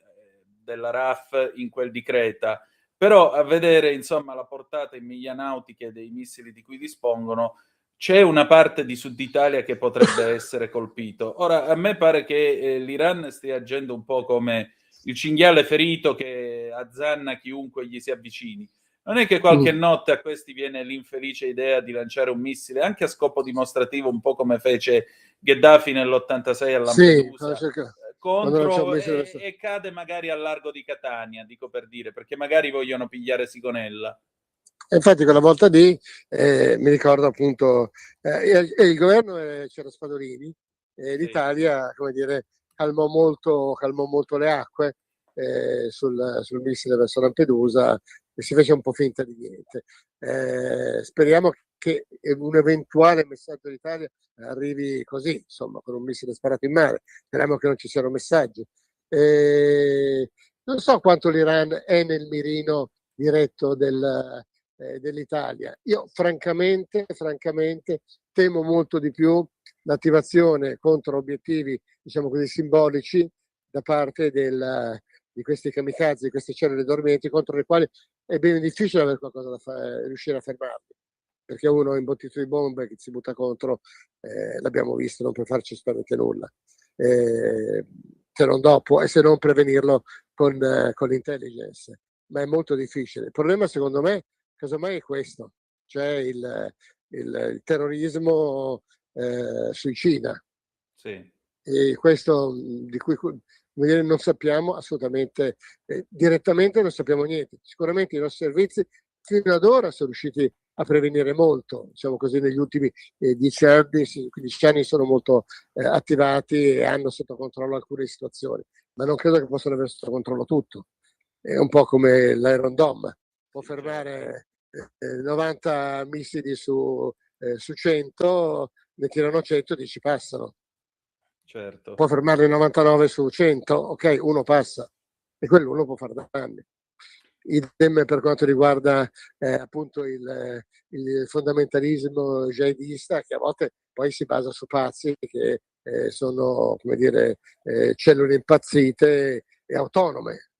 della RAF in quel di Creta, però a vedere insomma la portata in miglia nautiche dei missili di cui dispongono, c'è una parte di Sud Italia che potrebbe essere colpito. Ora, a me pare che l'Iran stia agendo un po' come il cinghiale ferito che azzanna chiunque gli si avvicini. Non è che qualche notte a questi viene l'infelice idea di lanciare un missile, anche a scopo dimostrativo, un po' come fece Gheddafi nell'86 a Lampedusa, contro e cade magari al largo di Catania, dico per dire, perché magari vogliono pigliare Sigonella. Infatti quella volta lì mi ricordo appunto il governo c'era Spadolini e l'Italia, come dire, calmò molto le acque sul missile verso Lampedusa e si fece un po' finta di niente. Speriamo che un eventuale messaggio d'Italia arrivi così, insomma, con un missile sparato in mare. Speriamo che non ci siano messaggi. Non so quanto l'Iran è nel mirino diretto dell'Italia. Io francamente temo molto di più l'attivazione contro obiettivi, diciamo così, simbolici da parte di questi kamikaze, di queste cellule dormienti, contro le quali è ben difficile avere qualcosa da riuscire a fermarli, perché uno imbottito di bombe che si butta contro, l'abbiamo visto, non può farci assolutamente nulla, se non dopo, e se non prevenirlo con l'intelligence, ma è molto difficile. Il problema secondo me casomai è questo, cioè il terrorismo suicida. Sì. E questo di cui non sappiamo assolutamente, direttamente non sappiamo niente. Sicuramente i nostri servizi fino ad ora sono riusciti a prevenire molto, diciamo così, negli ultimi 10 anni, 15 anni sono molto attivati e hanno sotto controllo alcune situazioni, ma non credo che possano avere sotto controllo tutto. È un po' come l'Iron Dome, può fermare 90 missili su 100, ne tirano 100 e ci passano. Certo. Può fermarli 99 su 100, ok, uno passa e quello uno può fare danni. Idem per quanto riguarda appunto il fondamentalismo jihadista, che a volte poi si basa su pazzi che sono, come dire, cellule impazzite e autonome,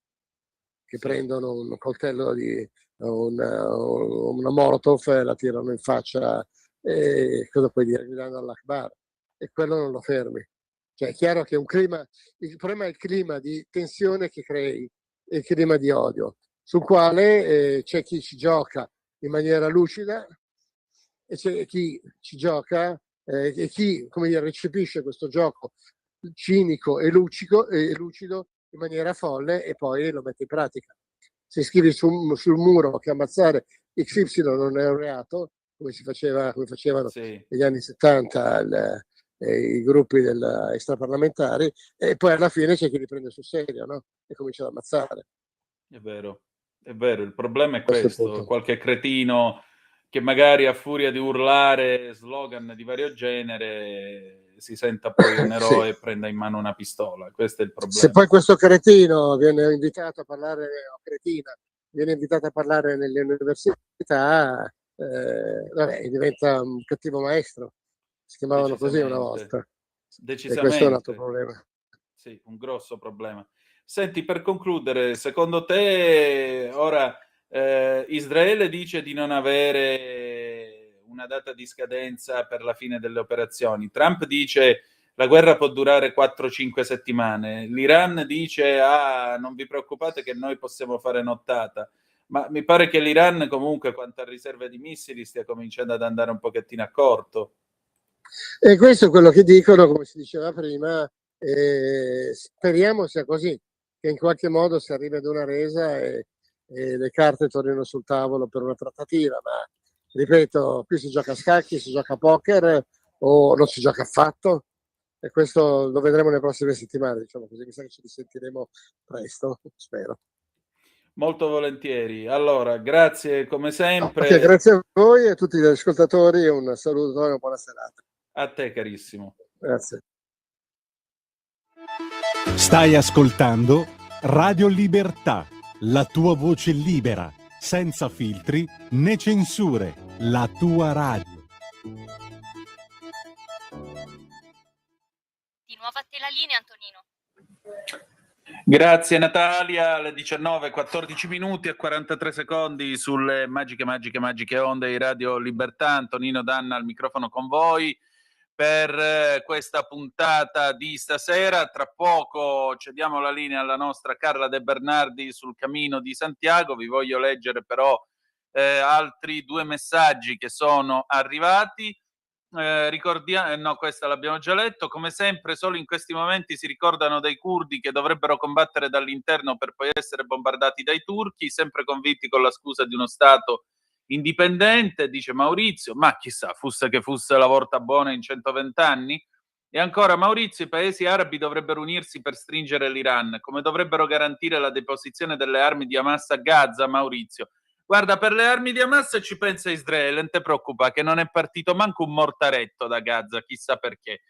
che prendono un coltello una Molotov e la tirano in faccia, e cosa puoi dire? Gridando all'Akbar, e quello non lo fermi. Cioè è chiaro che il problema è il clima di tensione che crei, e il clima di odio, sul quale c'è chi ci gioca in maniera lucida e c'è chi ci gioca e chi, come dire, recepisce questo gioco cinico e lucido in maniera folle e poi lo mette in pratica. Se scrivi sul muro che ammazzare XY non è un reato, come facevano negli anni 70 i gruppi extraparlamentari, e poi alla fine c'è chi li prende sul serio, no? E comincia ad ammazzare. È vero, il problema è Questo questo, qualche cretino che magari a furia di urlare slogan di vario genere si senta poi un eroe e prenda in mano una pistola, questo è il problema. Se poi questo cretino viene invitato a parlare, o cretina, viene invitato a parlare nelle università, diventa un cattivo maestro. Si chiamavano così una volta. Decisamente. E questo è un altro problema. Sì, un grosso problema. Senti, per concludere, secondo te ora Israele dice di non avere una data di scadenza per la fine delle operazioni. Trump dice la guerra può durare 4-5 settimane. L'Iran dice non vi preoccupate che noi possiamo fare nottata. Ma mi pare che l'Iran comunque quanto a riserve di missili stia cominciando ad andare un pochettino a corto. E questo è quello che dicono, come si diceva prima, speriamo sia così, che in qualche modo si arrivi ad una resa e le carte tornino sul tavolo per una trattativa, ma ripeto, qui si gioca a scacchi, si gioca a poker o non si gioca affatto, e questo lo vedremo nelle prossime settimane, diciamo così, mi sa che ci risentiremo presto, spero. Molto volentieri. Allora, grazie come sempre. Okay, grazie a voi e a tutti gli ascoltatori, un saluto e una buona serata. A te carissimo. Grazie. Stai ascoltando Radio Libertà, la tua voce libera, senza filtri né censure, la tua radio. Di nuovo a te la linea, Antonino. Grazie Natalia, alle 19:14 e 43 secondi sulle magiche onde di Radio Libertà. Antonino Danna al microfono con voi per questa puntata di stasera. Tra poco cediamo la linea alla nostra Carla De Bernardi sul Cammino di Santiago. Vi voglio leggere però altri 2 messaggi che sono arrivati. Ricordiamo, no, questa l'abbiamo già letto. Come sempre, solo in questi momenti si ricordano dei curdi che dovrebbero combattere dall'interno per poi essere bombardati dai turchi, sempre convinti con la scusa di uno Stato indipendente, dice Maurizio. Ma chissà, fosse che fosse la volta buona in 120 anni. E ancora Maurizio, i paesi arabi dovrebbero unirsi per stringere l'Iran, come dovrebbero garantire la deposizione delle armi di Hamas a Gaza, Maurizio. Guarda, per le armi di Hamas ci pensa Israele, non ti preoccupa, che non è partito manco un mortaretto da Gaza, chissà perché.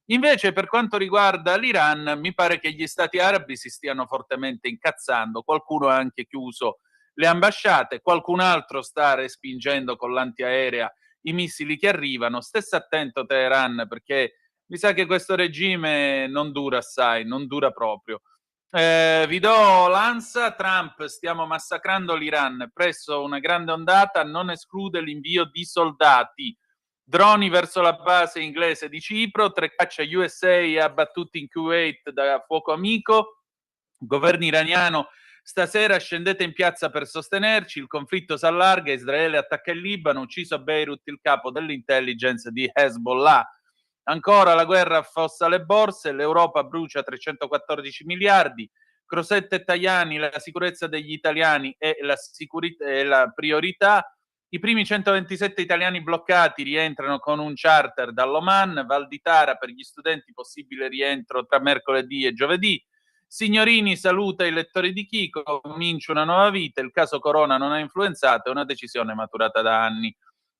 Invece, per quanto riguarda l'Iran, mi pare che gli stati arabi si stiano fortemente incazzando, qualcuno ha anche chiuso le ambasciate, qualcun altro sta respingendo con l'antiaerea i missili che arrivano. Stesse attento Teheran, perché mi sa che questo regime non dura assai, non dura proprio. Vi do l'ANSA. Trump, stiamo massacrando l'Iran, presso una grande ondata non esclude l'invio di soldati. Droni verso la base inglese di Cipro, 3 caccia USA abbattuti in Kuwait da fuoco amico. Governo iraniano, stasera scendete in piazza per sostenerci, il conflitto si allarga, Israele attacca il Libano, ucciso a Beirut il capo dell'intelligence di Hezbollah. Ancora la guerra affossa le borse, l'Europa brucia 314 miliardi, Crosetto e Tajani, la sicurezza degli italiani è la priorità. I primi 127 italiani bloccati rientrano con un charter dall'Oman, Val di Tara per gli studenti, possibile rientro tra mercoledì e giovedì. Signorini saluta i lettori di Chico, comincia una nuova vita, il caso Corona non ha influenzato, è una decisione maturata da anni.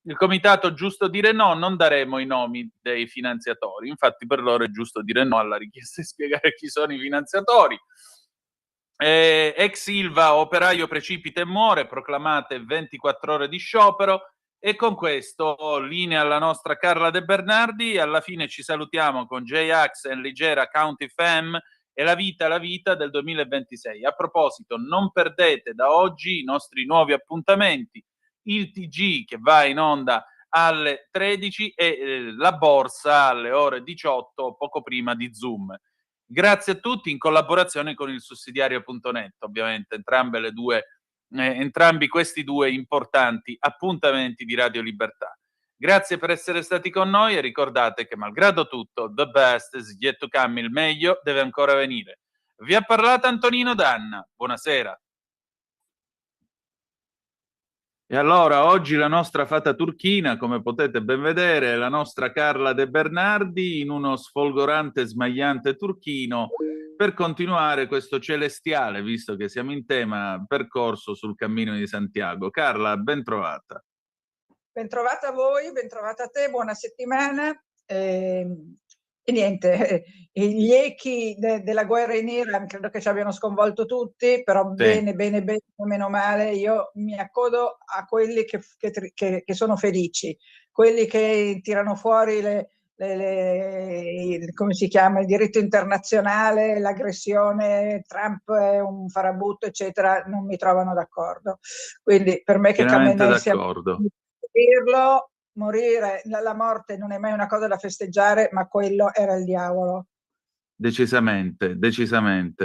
Il comitato Giusto Dire No non daremo i nomi dei finanziatori, infatti per loro è giusto dire no alla richiesta di spiegare chi sono i finanziatori. Ex Ilva, operaio precipita e muore, proclamate 24 ore di sciopero. E con questo linea alla nostra Carla De Bernardi. Alla fine ci salutiamo con J-Ax e Leggera County Fam e la vita del 2026. A proposito, non perdete da oggi i nostri nuovi appuntamenti, il TG che va in onda alle 13 e la borsa alle ore 18, poco prima di Zoom. Grazie a tutti, in collaborazione con il sussidiario.net, ovviamente entrambi questi due importanti appuntamenti di Radio Libertà. Grazie per essere stati con noi e ricordate che malgrado tutto, the best is yet to come, il meglio deve ancora venire. Vi ha parlato Antonino Danna, buonasera. E allora, oggi la nostra fata turchina, come potete ben vedere, è la nostra Carla De Bernardi in uno sfolgorante, smagliante turchino per continuare questo celestiale, visto che siamo in tema, percorso sul Cammino di Santiago. Carla, ben trovata. Ben trovata a voi, ben trovata a te, buona settimana. E niente, gli echi della guerra in Iran credo che ci abbiano sconvolto tutti, però Sì. bene, meno male, io mi accodo a quelli che sono felici, quelli che tirano fuori come si chiama, il diritto internazionale, l'aggressione, Trump è un farabutto, eccetera, non mi trovano d'accordo. Quindi per me che Khamenei sia morire, la morte non è mai una cosa da festeggiare, ma quello era il diavolo. Decisamente.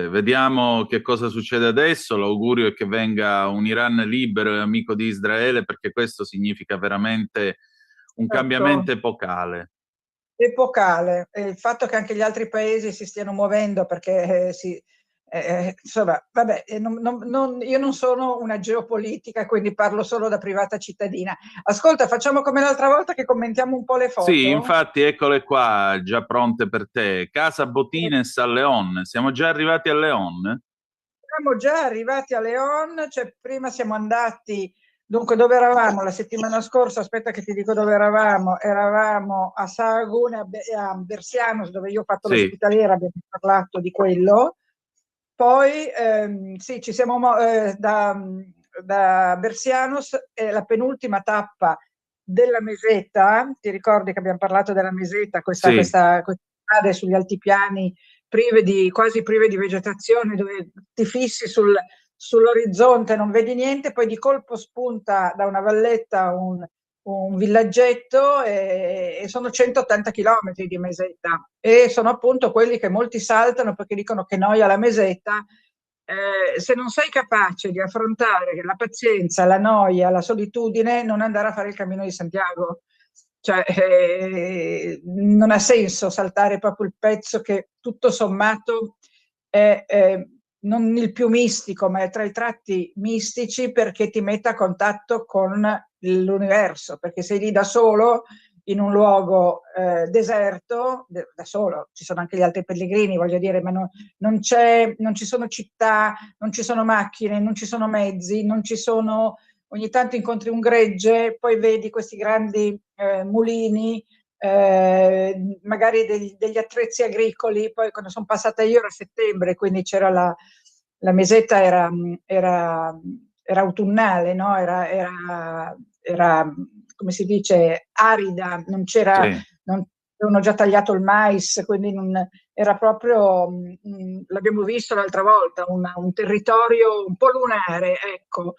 Vediamo che cosa succede adesso. L'augurio è che venga un Iran libero e amico di Israele, perché questo significa veramente un cambiamento epocale. Epocale. Il fatto che anche gli altri paesi si stiano muovendo perché insomma, vabbè, io non sono una geopolitica, quindi parlo solo da privata cittadina. Ascolta, facciamo come l'altra volta che commentiamo un po' le foto? Sì, infatti, eccole qua, già pronte per te. Casa Botines a Leon. Siamo già arrivati a Leon? Siamo già arrivati a Leon, cioè prima siamo andati, dunque dove eravamo la settimana scorsa? Aspetta che ti dico dove eravamo. Eravamo a Sahagún e a Bersianos, dove io ho fatto l'ospitaliera, abbiamo parlato di quello. Poi sì, ci siamo da Bersianos, è la penultima tappa della Meseta. Ti ricordi che abbiamo parlato della Meseta, questa strada sugli altipiani quasi prive di vegetazione, dove ti fissi sull'orizzonte, non vedi niente, poi di colpo spunta da una valletta un villaggetto e sono 180 chilometri di Meseta, e sono appunto quelli che molti saltano perché dicono che noia la Meseta. Se non sei capace di affrontare la pazienza, la noia, la solitudine, non andare a fare il Cammino di Santiago. Cioè, non ha senso saltare proprio il pezzo che tutto sommato è non il più mistico, ma è tra i tratti mistici, perché ti mette a contatto con l'universo, perché sei lì da solo in un luogo deserto, da solo. Ci sono anche gli altri pellegrini, voglio dire, ma non ci sono città, non ci sono macchine, non ci sono mezzi, non ci sono. Ogni tanto incontri un gregge, poi vedi questi grandi mulini, magari degli attrezzi agricoli. Poi quando sono passata io era settembre, quindi c'era la Meseta era autunnale, no? Era come si dice, arida, non c'era, non avevano già tagliato il mais, quindi era proprio, l'abbiamo visto l'altra volta, un territorio un po' lunare, ecco.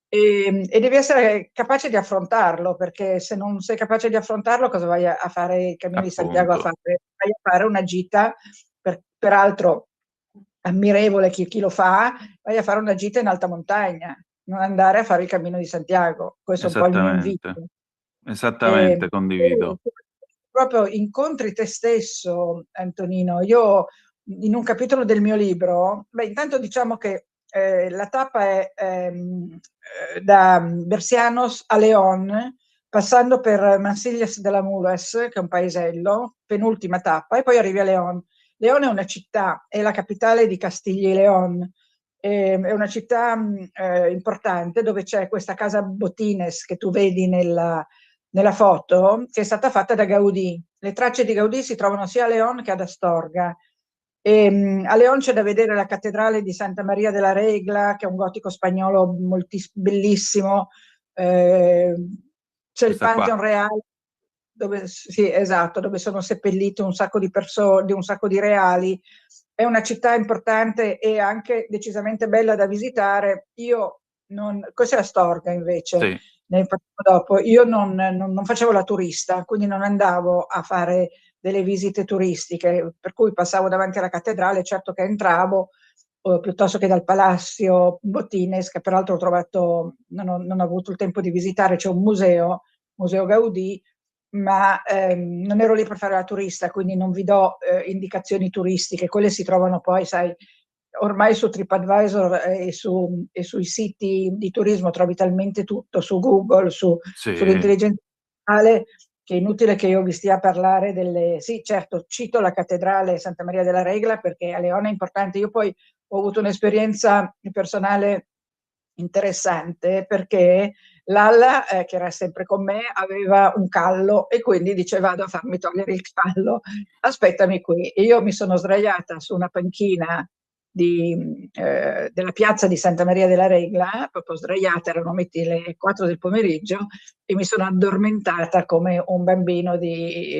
E devi essere capace di affrontarlo, perché se non sei capace di affrontarlo, cosa vai a fare il Cammino di Santiago a fare? Vai a fare una gita, peraltro ammirevole chi lo fa, vai a fare una gita in alta montagna, non andare a fare il Cammino di Santiago. Questo è un po' il mio invito. Esattamente, condivido. Proprio incontri te stesso, Antonino. Io in un capitolo del mio libro, intanto diciamo che la tappa è da Bersianos a León, passando per Mansillas de la Mulas, che è un paesello, penultima tappa, e poi arrivi a León. León è una città, è la capitale di Castiglia e León, è una città importante, dove c'è questa casa Botines che tu vedi nella foto, che è stata fatta da Gaudì. Le tracce di Gaudì si trovano sia a León che ad Astorga. A León c'è da vedere la cattedrale di Santa Maria de la Regla, che è un gotico spagnolo bellissimo. C'è il Pantheon Reale, dove, sì, esatto, dove sono seppellite un sacco di persone, un sacco di reali. È una città importante e anche decisamente bella da visitare. Questa è Astorga invece, Sì. ne parliamo dopo. Io non facevo la turista, quindi non andavo a fare delle visite turistiche, per cui passavo davanti alla cattedrale, certo che entravo, piuttosto che dal Palazzo Bottines, che peraltro ho trovato, non ho avuto il tempo di visitare, c'è un museo Gaudì, ma non ero lì per fare la turista, quindi non vi do indicazioni turistiche, quelle si trovano poi, sai, ormai su TripAdvisor e sui siti di turismo trovi talmente tutto, su Google, sull'intelligenza artificiale, che è inutile che io vi stia a parlare delle... Sì, certo, cito la cattedrale Santa Maria della Regla perché a León è importante. Io poi ho avuto un'esperienza personale interessante perché Lalla, che era sempre con me, aveva un callo e quindi dice vado a farmi togliere il callo, aspettami qui. E io mi sono sdraiata su una panchina della piazza di Santa Maria della Regla, proprio sdraiata, erano le 4 del pomeriggio, e mi sono addormentata come un bambino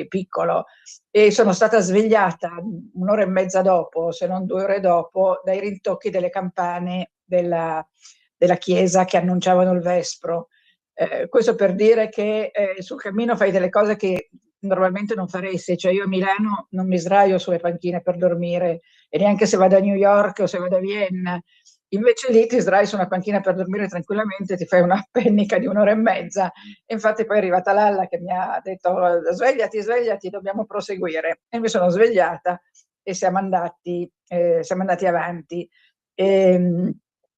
piccolo e sono stata svegliata un'ora e mezza dopo, se non 2 ore dopo, dai rintocchi delle campane della chiesa che annunciavano il vespro. Questo per dire che sul cammino fai delle cose che normalmente non faresti, cioè io a Milano non mi sdraio sulle panchine per dormire e neanche se vado a New York o se vado a Vienna, invece lì ti sdrai su una panchina per dormire tranquillamente, ti fai una pennica di 1 ora e mezza e infatti poi è arrivata Lalla che mi ha detto svegliati, dobbiamo proseguire, e mi sono svegliata e siamo andati avanti.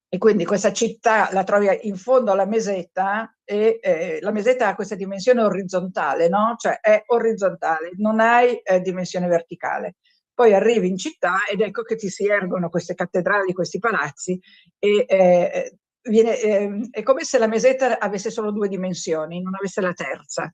E quindi questa città la trovi in fondo alla mesetta e la mesetta ha questa dimensione orizzontale, no? Cioè è orizzontale, non hai dimensione verticale. Poi arrivi in città ed ecco che ti si ergono queste cattedrali, questi palazzi e è come se la mesetta avesse solo 2 dimensioni, non avesse la terza.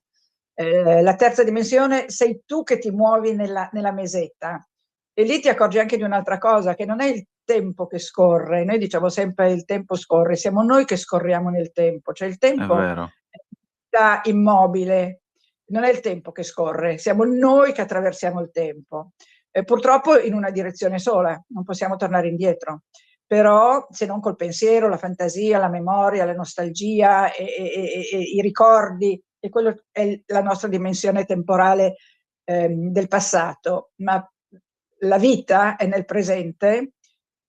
La terza dimensione sei tu che ti muovi nella mesetta. E lì ti accorgi anche di un'altra cosa, che non è il tempo che scorre, noi diciamo sempre il tempo scorre, siamo noi che scorriamo nel tempo, cioè il tempo è immobile, non è il tempo che scorre, siamo noi che attraversiamo il tempo, purtroppo in una direzione sola, non possiamo tornare indietro, però se non col pensiero, la fantasia, la memoria, la nostalgia e i ricordi, e quello è la nostra dimensione temporale del passato, ma la vita è nel presente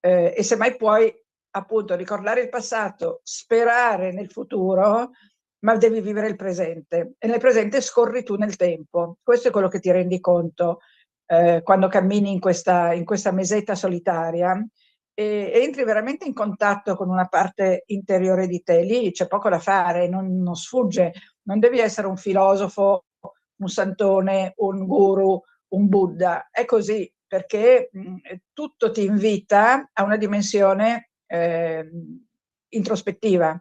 e semmai puoi appunto ricordare il passato, sperare nel futuro, ma devi vivere il presente e nel presente scorri tu nel tempo. Questo è quello che ti rendi conto quando cammini in questa mesetta solitaria e entri veramente in contatto con una parte interiore di te. Lì c'è poco da fare, non sfugge, non devi essere un filosofo, un santone, un guru, un Buddha, è così perché tutto ti invita a una dimensione introspettiva,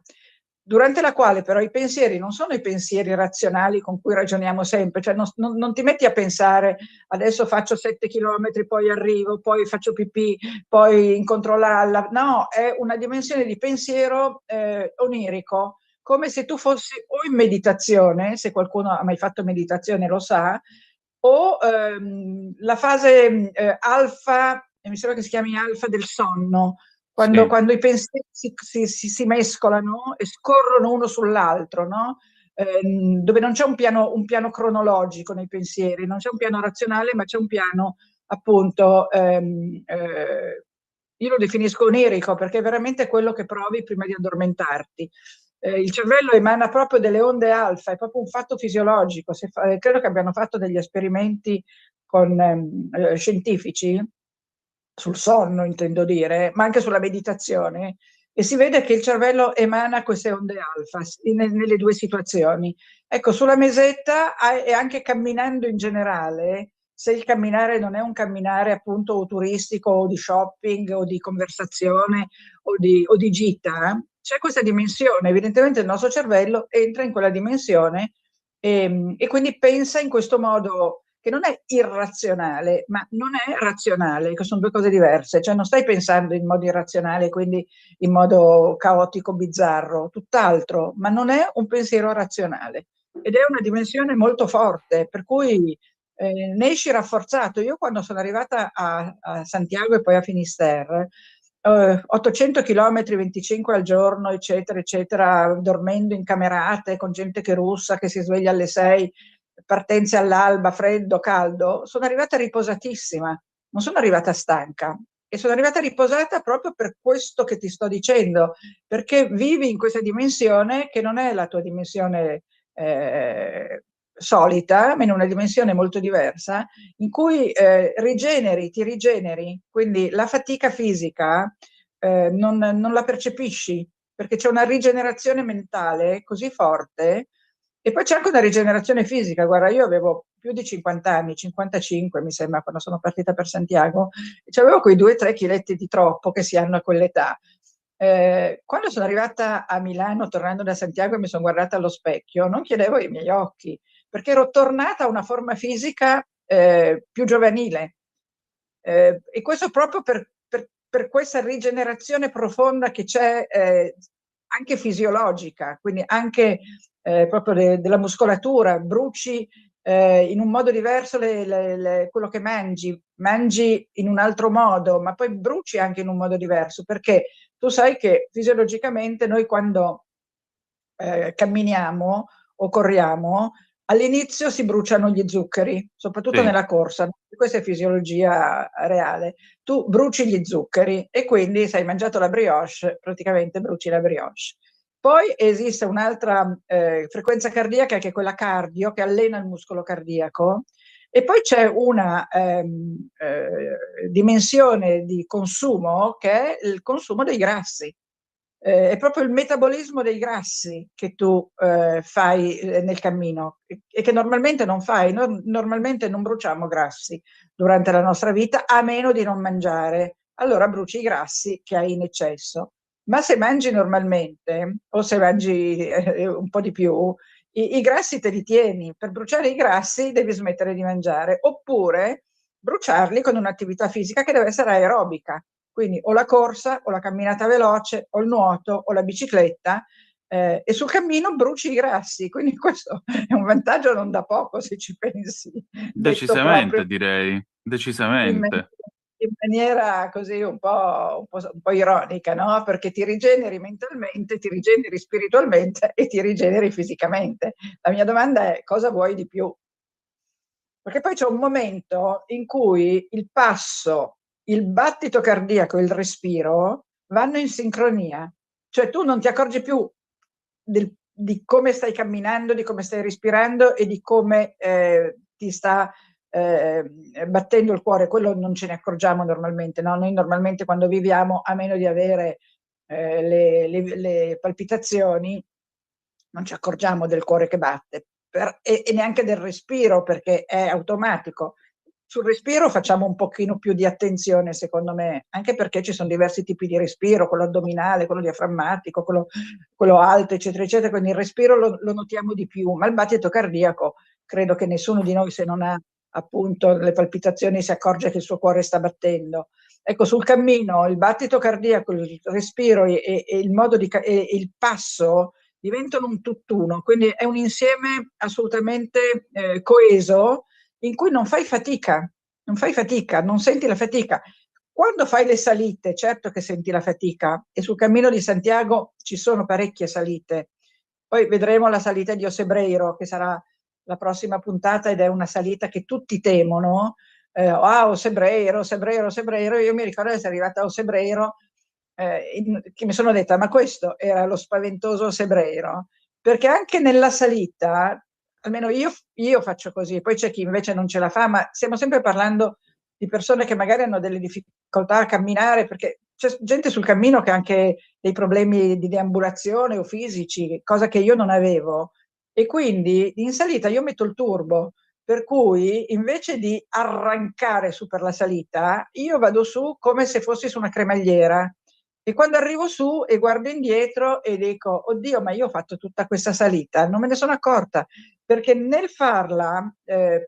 durante la quale però i pensieri non sono i pensieri razionali con cui ragioniamo sempre, cioè non ti metti a pensare adesso faccio 7 chilometri, poi arrivo, poi faccio pipì, poi incontro Lalla, no, è una dimensione di pensiero onirico, come se tu fossi o in meditazione, se qualcuno ha mai fatto meditazione lo sa, o la fase alfa, mi sembra che si chiami alfa del sonno, quando i pensieri si mescolano e scorrono uno sull'altro, no? Dove non c'è un piano cronologico nei pensieri, non c'è un piano razionale, ma c'è un piano appunto, io lo definisco onirico, perché è veramente quello che provi prima di addormentarti. Il cervello emana proprio delle onde alfa, è proprio un fatto fisiologico. Credo che abbiano fatto degli esperimenti con scientifici sul sonno, intendo dire, ma anche sulla meditazione, e si vede che il cervello emana queste onde alfa nelle 2 situazioni. Ecco, sulla mesetta e anche camminando in generale, se il camminare non è un camminare appunto o turistico o di shopping o di conversazione o di gita, c'è questa dimensione, evidentemente il nostro cervello entra in quella dimensione E quindi pensa in questo modo che non è irrazionale, ma non è razionale, che sono due cose diverse. Cioè non stai pensando in modo irrazionale, quindi in modo caotico, bizzarro, tutt'altro, ma non è un pensiero razionale. Ed è una dimensione molto forte, per cui ne esci rafforzato. Io quando sono arrivata a Santiago e poi a Finisterre, 800 km, 25 al giorno, eccetera, eccetera, dormendo in camerate con gente che russa, che si sveglia alle 6, partenze all'alba, freddo, caldo, sono arrivata riposatissima, non sono arrivata stanca. E sono arrivata riposata proprio per questo che ti sto dicendo, perché vivi in questa dimensione che non è la tua dimensione solita, ma in una dimensione molto diversa, in cui ti rigeneri, quindi la fatica fisica non la percepisci, perché c'è una rigenerazione mentale così forte, e poi c'è anche una rigenerazione fisica. Guarda, io avevo più di 50 anni, 55 mi sembra, quando sono partita per Santiago, e avevo quei 2-3 chiletti di troppo che si hanno a quell'età. Quando sono arrivata a Milano, tornando da Santiago, e mi sono guardata allo specchio, non chiedevo ai miei occhi, perché ero tornata a una forma fisica più giovanile. E questo proprio per questa rigenerazione profonda che c'è anche fisiologica, quindi anche proprio della muscolatura, bruci in un modo diverso quello che mangi in un altro modo, ma poi bruci anche in un modo diverso, perché tu sai che fisiologicamente noi quando camminiamo o corriamo, all'inizio si bruciano gli zuccheri, soprattutto Sì. nella corsa. Questa è fisiologia reale. Tu bruci gli zuccheri e quindi se hai mangiato la brioche, praticamente bruci la brioche. Poi esiste un'altra frequenza cardiaca, che è quella cardio, che allena il muscolo cardiaco, e poi c'è una dimensione di consumo che è il consumo dei grassi. È proprio il metabolismo dei grassi che tu fai nel cammino e che normalmente non fai. Noi normalmente non bruciamo grassi durante la nostra vita, a meno di non mangiare. Allora bruci i grassi che hai in eccesso. Ma se mangi normalmente, o se mangi un po' di più, i grassi te li tieni. Per bruciare i grassi devi smettere di mangiare, oppure bruciarli con un'attività fisica che deve essere aerobica. Quindi o la corsa, o la camminata veloce, o il nuoto, o la bicicletta, e sul cammino bruci i grassi. Quindi questo è un vantaggio non da poco, se ci pensi. Decisamente, direi. Decisamente. In maniera così un po' ironica, no? Perché ti rigeneri mentalmente, ti rigeneri spiritualmente e ti rigeneri fisicamente. La mia domanda è: cosa vuoi di più? Perché poi c'è un momento in cui il passo, il battito cardiaco e il respiro vanno in sincronia. Cioè tu non ti accorgi più di come stai camminando, di come stai respirando e di come ti sta battendo il cuore. Quello non ce ne accorgiamo normalmente, no? Noi normalmente quando viviamo, a meno di avere le palpitazioni, non ci accorgiamo del cuore che batte. E neanche del respiro, perché è automatico. Sul respiro facciamo un pochino più di attenzione, secondo me, anche perché ci sono diversi tipi di respiro, quello addominale, quello diaframmatico, quello alto, eccetera, eccetera, quindi il respiro lo notiamo di più, ma il battito cardiaco, credo che nessuno di noi, se non ha appunto le palpitazioni, si accorge che il suo cuore sta battendo. Ecco, sul cammino il battito cardiaco, il respiro e il passo diventano un tutt'uno, quindi è un insieme assolutamente coeso, in cui non fai fatica, non senti la fatica. Quando fai le salite, certo che senti la fatica, e sul cammino di Santiago ci sono parecchie salite. Poi vedremo la salita di Osebreiro, che sarà la prossima puntata, ed è una salita che tutti temono. Osebreiro. Io mi ricordo di essere arrivata a Osebreiro, che mi sono detta: ma questo era lo spaventoso Osebreiro, perché anche nella salita, almeno io faccio così, poi c'è chi invece non ce la fa, ma stiamo sempre parlando di persone che magari hanno delle difficoltà a camminare, perché c'è gente sul cammino che ha anche dei problemi di deambulazione o fisici, cosa che io non avevo, e quindi in salita io metto il turbo, per cui invece di arrancare su per la salita, io vado su come se fossi su una cremagliera, E quando arrivo su e guardo indietro e dico, oddio, ma io ho fatto tutta questa salita, non me ne sono accorta, perché nel farla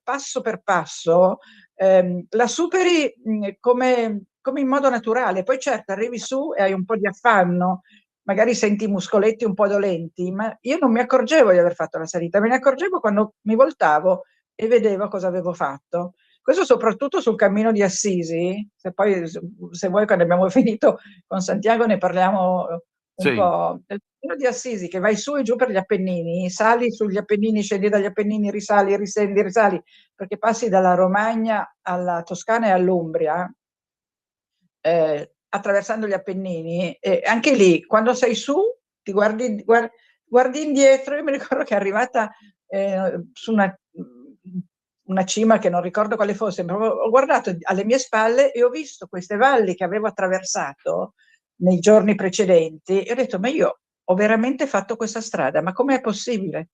passo per passo la superi come in modo naturale. Poi certo arrivi su e hai un po' di affanno, magari senti i muscoletti un po' dolenti, ma io non mi accorgevo di aver fatto la salita, me ne accorgevo quando mi voltavo e vedevo cosa avevo fatto. Questo soprattutto sul cammino di Assisi, se poi se vuoi quando abbiamo finito con Santiago ne parliamo un Sì. po'. Nel cammino di Assisi che vai su e giù per gli Appennini, sali sugli Appennini, scendi dagli Appennini, risali, riscendi, risali, perché passi dalla Romagna alla Toscana e all'Umbria, attraversando gli Appennini, e anche lì, quando sei su, ti guardi indietro. Io mi ricordo che è arrivata su una cima che non ricordo quale fosse, ma ho guardato alle mie spalle e ho visto queste valli che avevo attraversato nei giorni precedenti e ho detto, ma io ho veramente fatto questa strada, ma com'è possibile?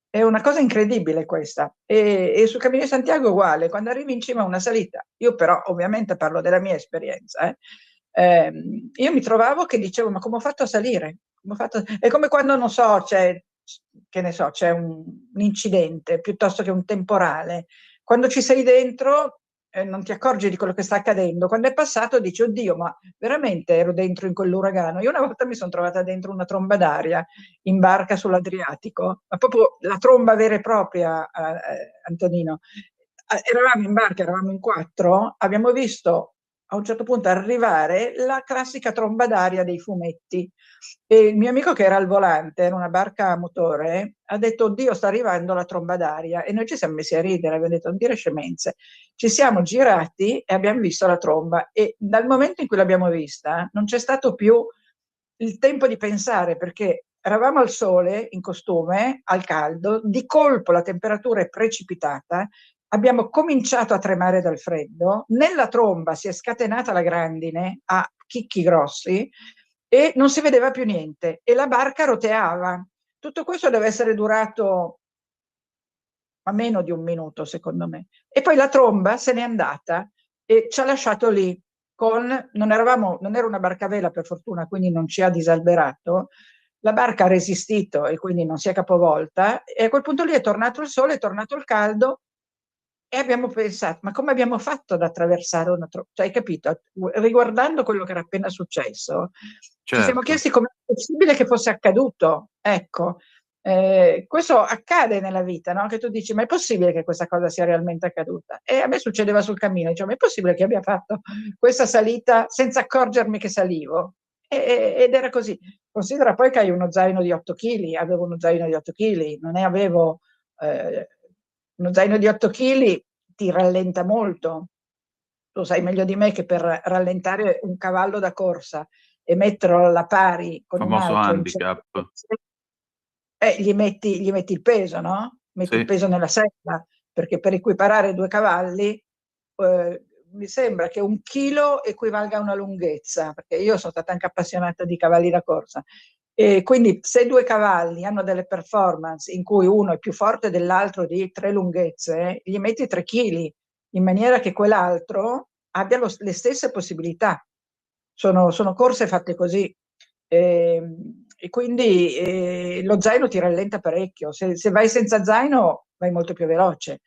È una cosa incredibile questa. E sul Cammino di Santiago è uguale, quando arrivi in cima a una salita, io però ovviamente parlo della mia esperienza, io mi trovavo che dicevo, ma come ho fatto a salire? È come quando, non so, c'è un incidente piuttosto che un temporale. Quando ci sei dentro non ti accorgi di quello che sta accadendo. Quando è passato dici, oddio, ma veramente ero dentro in quell'uragano. Io una volta mi sono trovata dentro una tromba d'aria in barca sull'Adriatico, ma proprio la tromba vera e propria, Antonino. Eravamo in barca, eravamo in 4, abbiamo visto a un certo punto arrivare la classica tromba d'aria dei fumetti. E il mio amico che era al volante, era una barca a motore, ha detto, oddio, sta arrivando la tromba d'aria. E noi ci siamo messi a ridere, abbiamo detto, non dire scemenze. Ci siamo girati e abbiamo visto la tromba. E dal momento in cui l'abbiamo vista, non c'è stato più il tempo di pensare, perché eravamo al sole, in costume, al caldo, di colpo la temperatura è precipitata, abbiamo cominciato a tremare dal freddo, nella tromba si è scatenata la grandine a chicchi grossi e non si vedeva più niente e la barca roteava. Tutto questo deve essere durato a meno di un minuto, secondo me. E poi la tromba se n'è andata e ci ha lasciato lì non era una barca a vela per fortuna, quindi non ci ha disalberato. La barca ha resistito e quindi non si è capovolta e a quel punto lì è tornato il sole, è tornato il caldo e abbiamo pensato, ma come abbiamo fatto ad attraversare una tromba? Cioè, hai capito? Riguardando quello che era appena successo, ci siamo chiesti come è possibile che fosse accaduto. Ecco, questo accade nella vita, no? Che tu dici, ma è possibile che questa cosa sia realmente accaduta? E a me succedeva sul cammino, dicevo, ma è possibile che abbia fatto questa salita senza accorgermi che salivo? Ed era così. Considera poi che hai uno zaino di 8 kg, avevo uno zaino di 8 kg, non ne avevo... uno zaino di 8 kg ti rallenta molto. Tu sai meglio di me che per rallentare un cavallo da corsa e metterlo alla pari con un Famoso altro handicap. gli metti il peso, no? Metti il peso nella sella, perché per equiparare 2 cavalli mi sembra che 1 chilo equivalga a una lunghezza, perché io sono stata anche appassionata di cavalli da corsa. E quindi se 2 cavalli hanno delle performance in cui uno è più forte dell'altro di 3 lunghezze, gli metti 3 kg, in maniera che quell'altro abbia le stesse possibilità. Sono corse fatte così. E quindi lo zaino ti rallenta parecchio. Se vai senza zaino vai molto più veloce.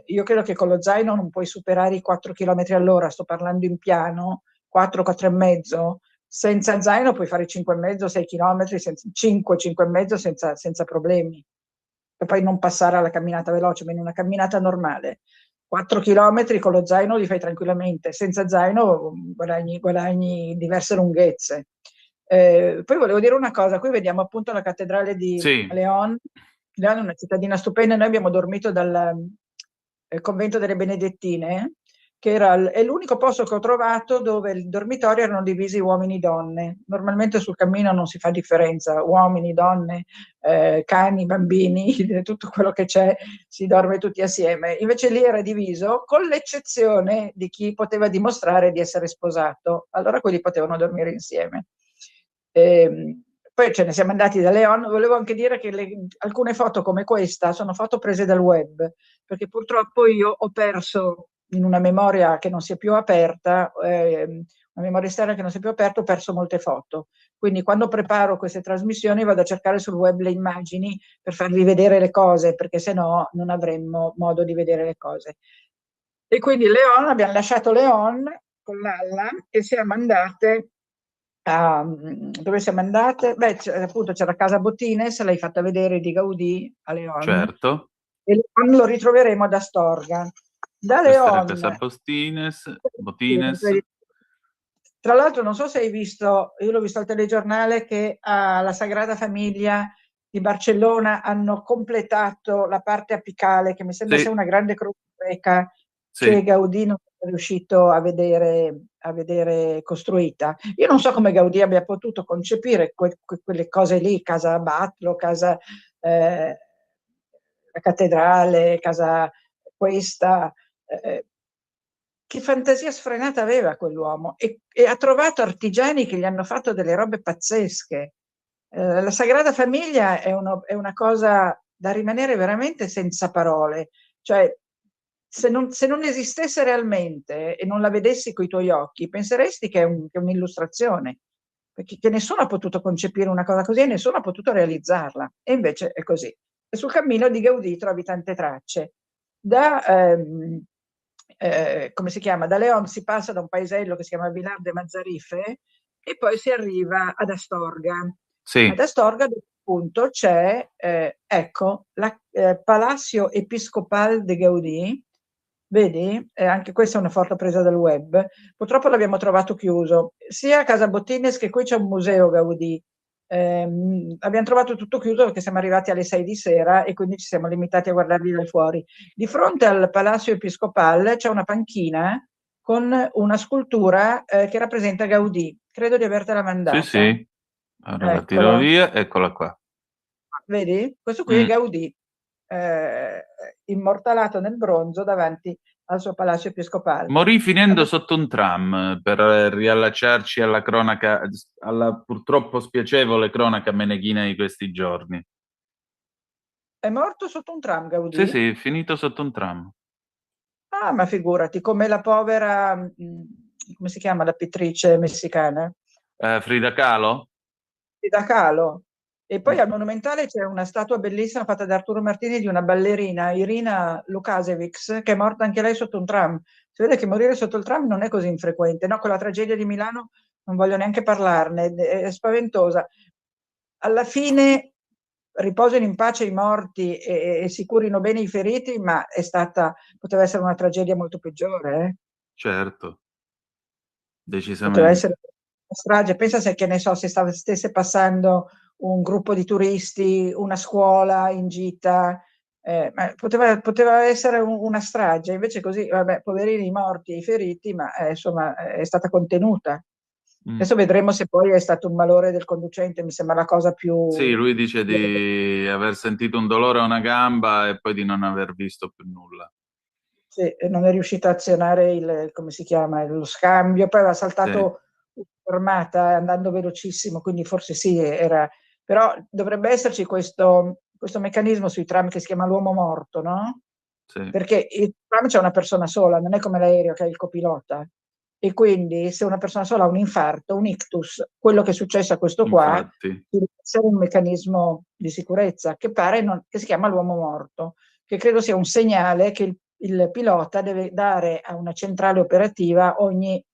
Io credo che con lo zaino non puoi superare i 4 km all'ora, sto parlando in piano, 4,5. Senza zaino puoi fare 5,5, 6 km, 5,5 senza problemi. E poi non passare alla camminata veloce, ma in una camminata normale. 4 km con lo zaino li fai tranquillamente, senza zaino guadagni diverse lunghezze. Poi volevo dire una cosa, qui vediamo appunto la cattedrale di León. León è una cittadina stupenda, noi abbiamo dormito dal convento delle Benedettine, che è l'unico posto che ho trovato dove i dormitori erano divisi uomini e donne. Normalmente sul cammino non si fa differenza, uomini, donne, cani, bambini, tutto quello che c'è, si dorme tutti assieme. Invece lì era diviso, con l'eccezione di chi poteva dimostrare di essere sposato. Allora quelli potevano dormire insieme. Poi ce ne siamo andati da León. Volevo anche dire che alcune foto come questa sono foto prese dal web, perché purtroppo io ho perso in una memoria che non si è più aperta, una memoria esterna che non si è più aperta, ho perso molte foto. Quindi quando preparo queste trasmissioni vado a cercare sul web le immagini per farvi vedere le cose, perché se no non avremmo modo di vedere le cose. E quindi abbiamo lasciato Leon con Lalla e siamo andate dove siamo andate? Beh, appunto c'era Casa Bottines, l'hai fatta vedere, di Gaudì a Leon. Certo. E Leon lo ritroveremo ad Astorga. Da Questa era Leon, Casa Bottines. tra l'altro non so se hai visto, io l'ho visto al telegiornale, che alla Sagrada Famiglia di Barcellona hanno completato la parte apicale, che mi sembra sia una grande croce greca che Gaudì non è riuscito a vedere costruita. Io non so come Gaudì abbia potuto concepire quelle cose lì, Casa Batlló, casa la cattedrale, casa questa. Che fantasia sfrenata aveva quell'uomo, e ha trovato artigiani che gli hanno fatto delle robe pazzesche. La Sagrada Famiglia è una cosa da rimanere veramente senza parole. Cioè, se non esistesse realmente e non la vedessi coi tuoi occhi, penseresti che è un'illustrazione, perché che nessuno ha potuto concepire una cosa così e nessuno ha potuto realizzarla. E invece è così. E sul cammino di Gaudì trovi tante tracce. Come si chiama? Da Leon si passa da un paesello che si chiama Vilar de Mazzarife e poi si arriva ad Astorga. Ad Astorga, appunto, c'è ecco, la Palacio Episcopal de Gaudí. Vedi? Anche questa è una foto presa dal web. Purtroppo l'abbiamo trovato chiuso. Sia a Casa Bottines che qui c'è un museo Gaudì. Abbiamo trovato tutto chiuso perché siamo arrivati alle 6 di sera e quindi ci siamo limitati a guardarli da fuori. Di fronte al Palazzo Episcopale c'è una panchina con una scultura che rappresenta Gaudì. Credo di avertela mandata. Sì. Ora la tiro via, eccola qua. Vedi? Questo qui è Gaudì, immortalato nel bronzo davanti al suo Palazzo Episcopale. Morì finendo sotto un tram, per riallacciarci alla cronaca, alla purtroppo spiacevole cronaca meneghina di questi giorni. È morto sotto un tram, Gaudì? Sì, finito sotto un tram. Ah, ma figurati, come la povera, come si chiama la pittrice messicana? Frida Kahlo? Frida Kahlo. E poi al Monumentale c'è una statua bellissima fatta da Arturo Martini di una ballerina, Irina Lukasevics, che è morta anche lei sotto un tram. Si vede che morire sotto il tram non è così infrequente. No, con la tragedia di Milano non voglio neanche parlarne, è spaventosa. Alla fine riposino in pace i morti e si curino bene i feriti, ma poteva essere una tragedia molto peggiore. Certo, decisamente. Poteva essere una strage. Pensa se, che ne so, se stesse passando un gruppo di turisti, una scuola in gita, ma poteva essere una strage, invece così, vabbè, poverini i morti e i feriti, ma insomma è stata contenuta. Adesso vedremo se poi è stato un malore del conducente, mi sembra la cosa più... Sì, lui dice di aver sentito un dolore a una gamba e poi di non aver visto più nulla. Sì, non è riuscito a azionare come si chiama, lo scambio, poi aveva saltato una fermata andando velocissimo, quindi forse sì, era... Però dovrebbe esserci questo meccanismo sui tram che si chiama l'uomo morto, no? Sì. Perché il tram c'è una persona sola, non è come l'aereo che è il copilota. E quindi se una persona sola ha un infarto, un ictus, quello che è successo a questo qua, deve essere un meccanismo di sicurezza che che si chiama l'uomo morto, che credo sia un segnale che il pilota deve dare a una centrale operativa ogni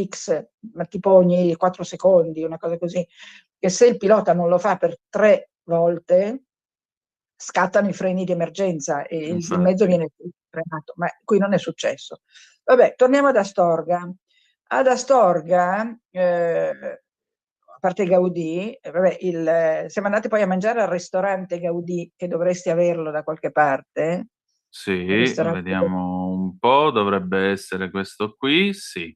X, ma tipo ogni 4 secondi, una cosa così, che se il pilota non lo fa per 3 volte scattano i freni di emergenza e il mezzo viene frenato, ma qui non è successo. Vabbè, torniamo ad Astorga. Ad Astorga, a parte Gaudì, siamo andati poi a mangiare al ristorante Gaudì, che dovresti averlo da qualche parte. Sì, vediamo un po', dovrebbe essere questo qui, sì.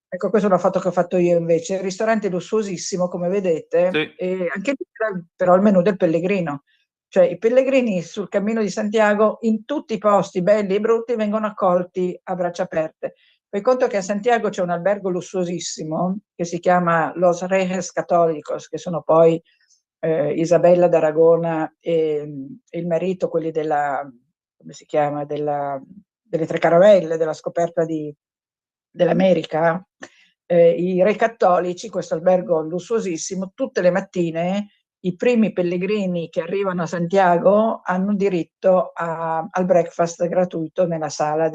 Ecco, questa è una foto che ho fatto io invece. Il ristorante lussuosissimo, come vedete, e anche però il menù del pellegrino. Cioè i pellegrini sul Cammino di Santiago, in tutti i posti belli e brutti, vengono accolti a braccia aperte. Fai conto che a Santiago c'è un albergo lussuosissimo che si chiama Los Reyes Católicos, che sono poi Isabella d'Aragona e il marito, quelli della, come si chiama, del delle Tre Caravelle, della scoperta dell'America, i re cattolici, questo albergo lussuosissimo, tutte le mattine i primi pellegrini che arrivano a Santiago hanno diritto al breakfast gratuito nella sala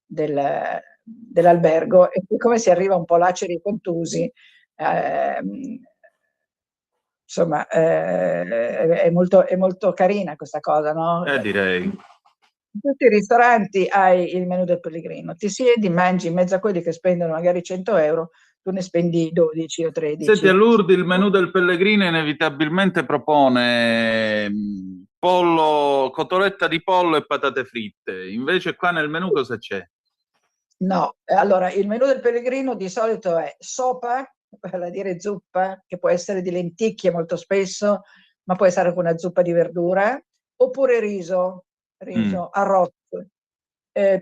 dell'albergo, e come si arriva un po' laceri e contusi, insomma, è molto carina questa cosa, no? Direi. In tutti i ristoranti hai il menù del pellegrino, ti siedi, mangi in mezzo a quelli che spendono magari 100 euro, tu ne spendi 12 o 13. Senti, a Lourdes il menù del pellegrino inevitabilmente propone pollo, cotoletta di pollo e patate fritte, invece qua nel menù cosa c'è? No, allora il menù del pellegrino di solito è sopa, vale a dire zuppa, che può essere di lenticchie molto spesso, ma può essere anche una zuppa di verdura, oppure riso arrosto.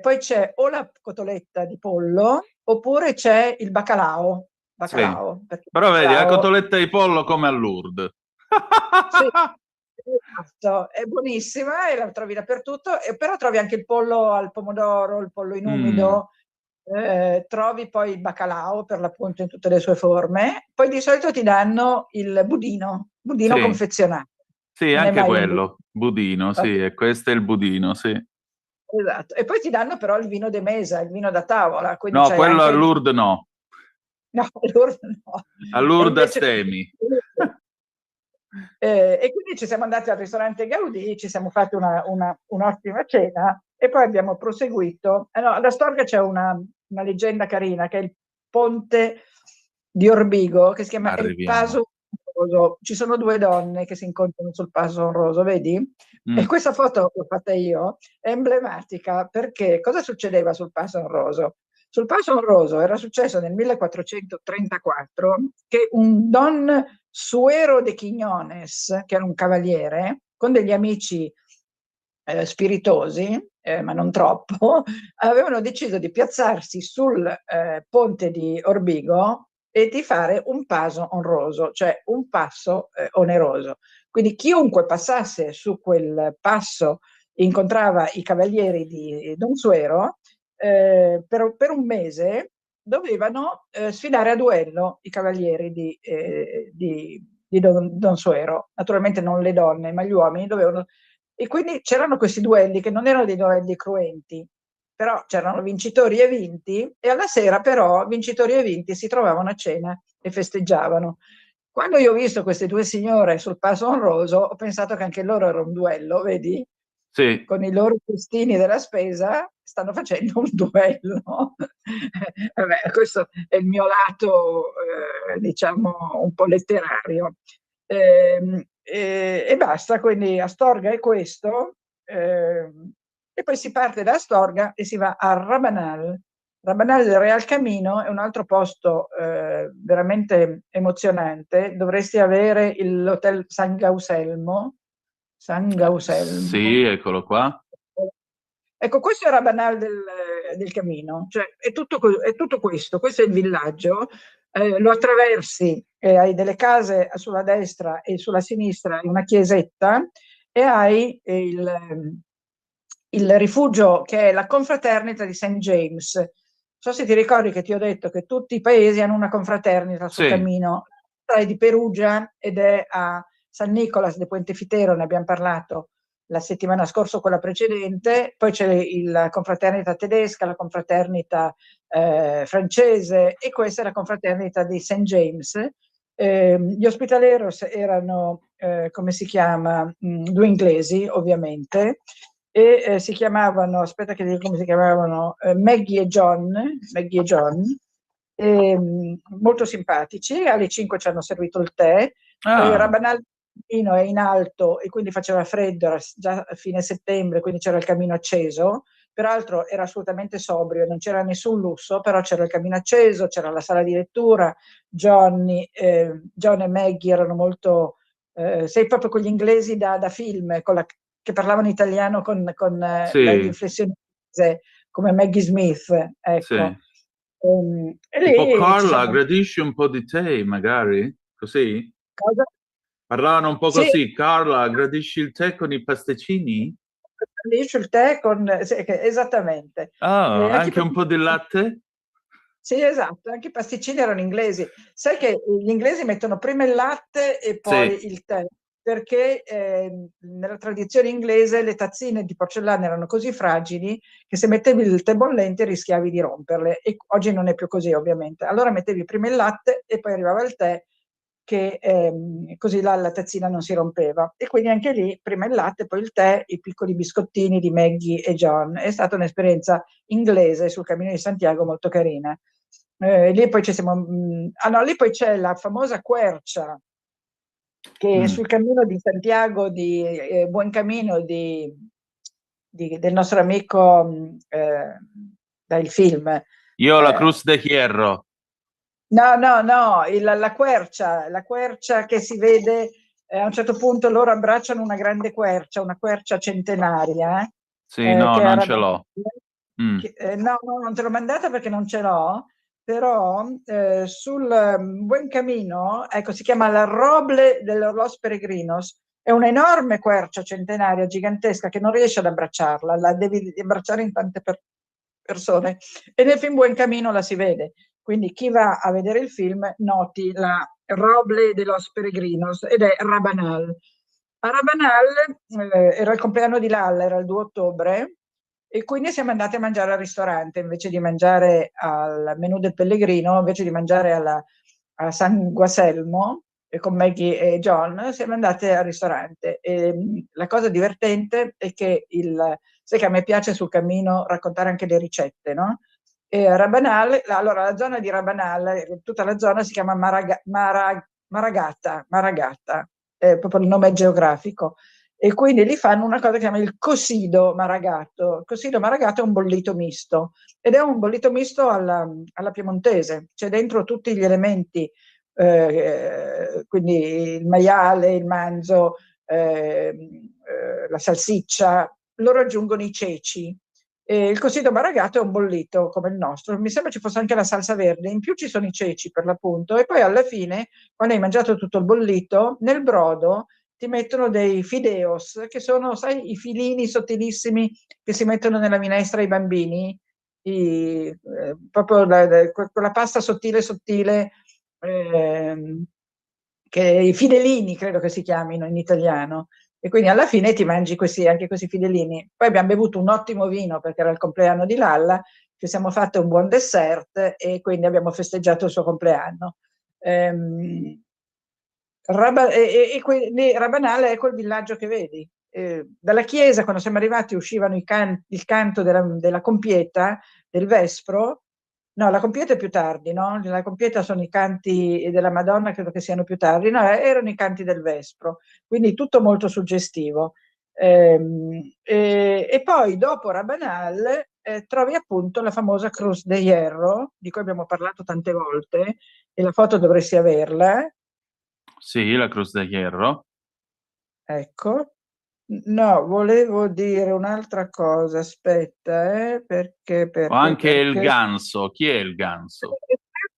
Poi c'è o la cotoletta di pollo, oppure c'è il bacalao. Sì. Però vedi, la cotoletta di pollo come a Lourdes. Sì, esatto, è buonissima e la trovi dappertutto, però trovi anche il pollo al pomodoro, il pollo in umido, trovi poi il bacalao per l'appunto in tutte le sue forme, poi di solito ti danno il budino Sì. confezionato. Sì, Non è anche mai quello, budino, sì, e questo è il budino, sì. Esatto, e poi ti danno però il vino de mesa, il vino da tavola. Quindi No, c'hai quello anche a Lourdes no. No, a Lourdes no. A Lourdes Astemi. E quindi ci siamo andati al ristorante Gaudì, ci siamo fatti un'ottima cena e poi abbiamo proseguito. No, ad Astorga c'è una leggenda carina che è il ponte di Orbigo, che si chiama il Paso Honroso. Ci sono due donne che si incontrano sul Paso Honroso, vedi? E questa foto l'ho fatta io, è emblematica perché cosa succedeva sul Paso Honroso? Sul Paso Honroso era successo nel 1434 che un Don Suero de Quiñones, che era un cavaliere, con degli amici spiritosi, ma non troppo, avevano deciso di piazzarsi sul ponte di Orbigo e di fare un paso honroso, cioè un passo oneroso. Quindi chiunque passasse su quel passo incontrava i cavalieri di Don Suero, per un mese dovevano sfidare a duello i cavalieri di Don Suero. Naturalmente non le donne, ma gli uomini dovevano... E quindi c'erano questi duelli che non erano dei duelli cruenti, però c'erano vincitori e vinti, e alla sera però vincitori e vinti si trovavano a cena e festeggiavano. Quando io ho visto queste due signore sul Paso Honroso, ho pensato che anche loro era un duello, vedi? Sì. Con i loro festini della spesa stanno facendo un duello. Vabbè, questo è il mio lato, diciamo, un po' letterario. E basta, quindi Astorga è questo, e poi si parte da Astorga e si va a Rabanal. Rabanal del Real Camino è un altro posto veramente emozionante. Dovresti avere l'hotel San Gauselmo. Sì, eccolo qua. Ecco, questo è Rabanal del Camino, cioè è tutto questo è il villaggio, lo attraversi, hai delle case sulla destra e sulla sinistra, una chiesetta, e hai il rifugio che è la confraternita di St. James. Non so se ti ricordi che ti ho detto che tutti i paesi hanno una confraternita sul cammino. È di Perugia ed è a San Nicolas de Puente Fitero, ne abbiamo parlato la settimana scorsa o quella precedente, poi c'è la confraternita tedesca, la confraternita francese, e questa è la confraternita di St. James. Gli Hospitaleros erano, come si chiama, due inglesi ovviamente, e si chiamavano, aspetta che dico come si chiamavano, Maggie e John, molto simpatici. Alle 5 ci hanno servito il tè. Rabanal è in alto e quindi faceva freddo, era già a fine settembre, quindi c'era il camino acceso. Peraltro era assolutamente sobrio, non c'era nessun lusso, però c'era il camino acceso, c'era la sala di lettura. John e Maggie erano molto, sei proprio quegli inglesi da film, che parlavano italiano con l'inflessione come Maggie Smith, ecco. Sì. E lì tipo Carla, gradisci un po' di tè, magari? Così? Cosa? Parlavano un po' Sì. così. Carla, gradisci il tè con i pasticcini? il tè con... sì, esattamente. Anche un po' di latte? Sì, esatto, anche i pasticcini erano inglesi. Sai che gli inglesi mettono prima il latte e poi Sì. il tè, perché nella tradizione inglese le tazzine di porcellana erano così fragili che se mettevi il tè bollente rischiavi di romperle. E oggi non è più così, ovviamente. Allora mettevi prima il latte e poi arrivava il tè, che così la tazzina non si rompeva. E quindi anche lì prima il latte, poi il tè, i piccoli biscottini di Maggie e John. È stata un'esperienza inglese sul Cammino di Santiago molto carina. Lì poi lì poi c'è la famosa quercia che sul Cammino di Santiago di Buon Cammino del nostro amico dal film. Io la Cruz de Hierro. No, la quercia che si vede a un certo punto, loro abbracciano una grande quercia, una quercia centenaria. Sì, no, che non era ce l'ho. no, non te l'ho mandata perché non ce l'ho, però sul Buen Camino, ecco, si chiama la Roble de los Peregrinos, è un'enorme quercia centenaria, gigantesca, che non riesce ad abbracciarla, la devi abbracciare in tante persone, e nel film Buen Camino la si vede, quindi chi va a vedere il film noti la Roble de los Peregrinos, ed è Rabanal. A Rabanal era il compleanno di Lalla, era il 2 ottobre, e quindi siamo andati a mangiare al ristorante, invece di mangiare al menù del pellegrino, invece di mangiare a San Guaselmo con Maggie e John, siamo andati al ristorante. E la cosa divertente è che sai che a me piace sul cammino raccontare anche le ricette, no? E Rabanal, allora la zona di Rabanal, tutta la zona si chiama Maragata, è proprio il nome geografico. E quindi lì fanno una cosa che si chiama il cosido maragato. Il cosido maragato è un bollito misto, ed è un bollito misto alla piemontese, c'è dentro tutti gli elementi, quindi il maiale, il manzo, la salsiccia, loro aggiungono i ceci. E il cosido maragato è un bollito come il nostro, mi sembra ci fosse anche la salsa verde, in più ci sono i ceci per l'appunto, e poi alla fine, quando hai mangiato tutto il bollito, nel brodo ti mettono dei fideos, che sono, sai, i filini sottilissimi che si mettono nella minestra ai bambini, proprio quella pasta sottile, che i fidelini credo che si chiamino in italiano, e quindi alla fine ti mangi anche questi fidelini. Poi abbiamo bevuto un ottimo vino perché era il compleanno di Lalla, ci siamo fatti un buon dessert e quindi abbiamo festeggiato il suo compleanno. Rabanale è quel villaggio che vedi. Dalla chiesa, quando siamo arrivati, uscivano il canto della compieta, del vespro. No, la compieta è più tardi, no? La compieta sono i canti della Madonna, credo che siano più tardi. No, erano i canti del vespro, quindi tutto molto suggestivo. E poi dopo Rabanal trovi appunto la famosa Cruz de Hierro, di cui abbiamo parlato tante volte, e la foto dovresti averla. Sì, la Cruz de Hierro. Ecco. No, volevo dire un'altra cosa, aspetta, perché... O anche il ganso, chi è il ganso?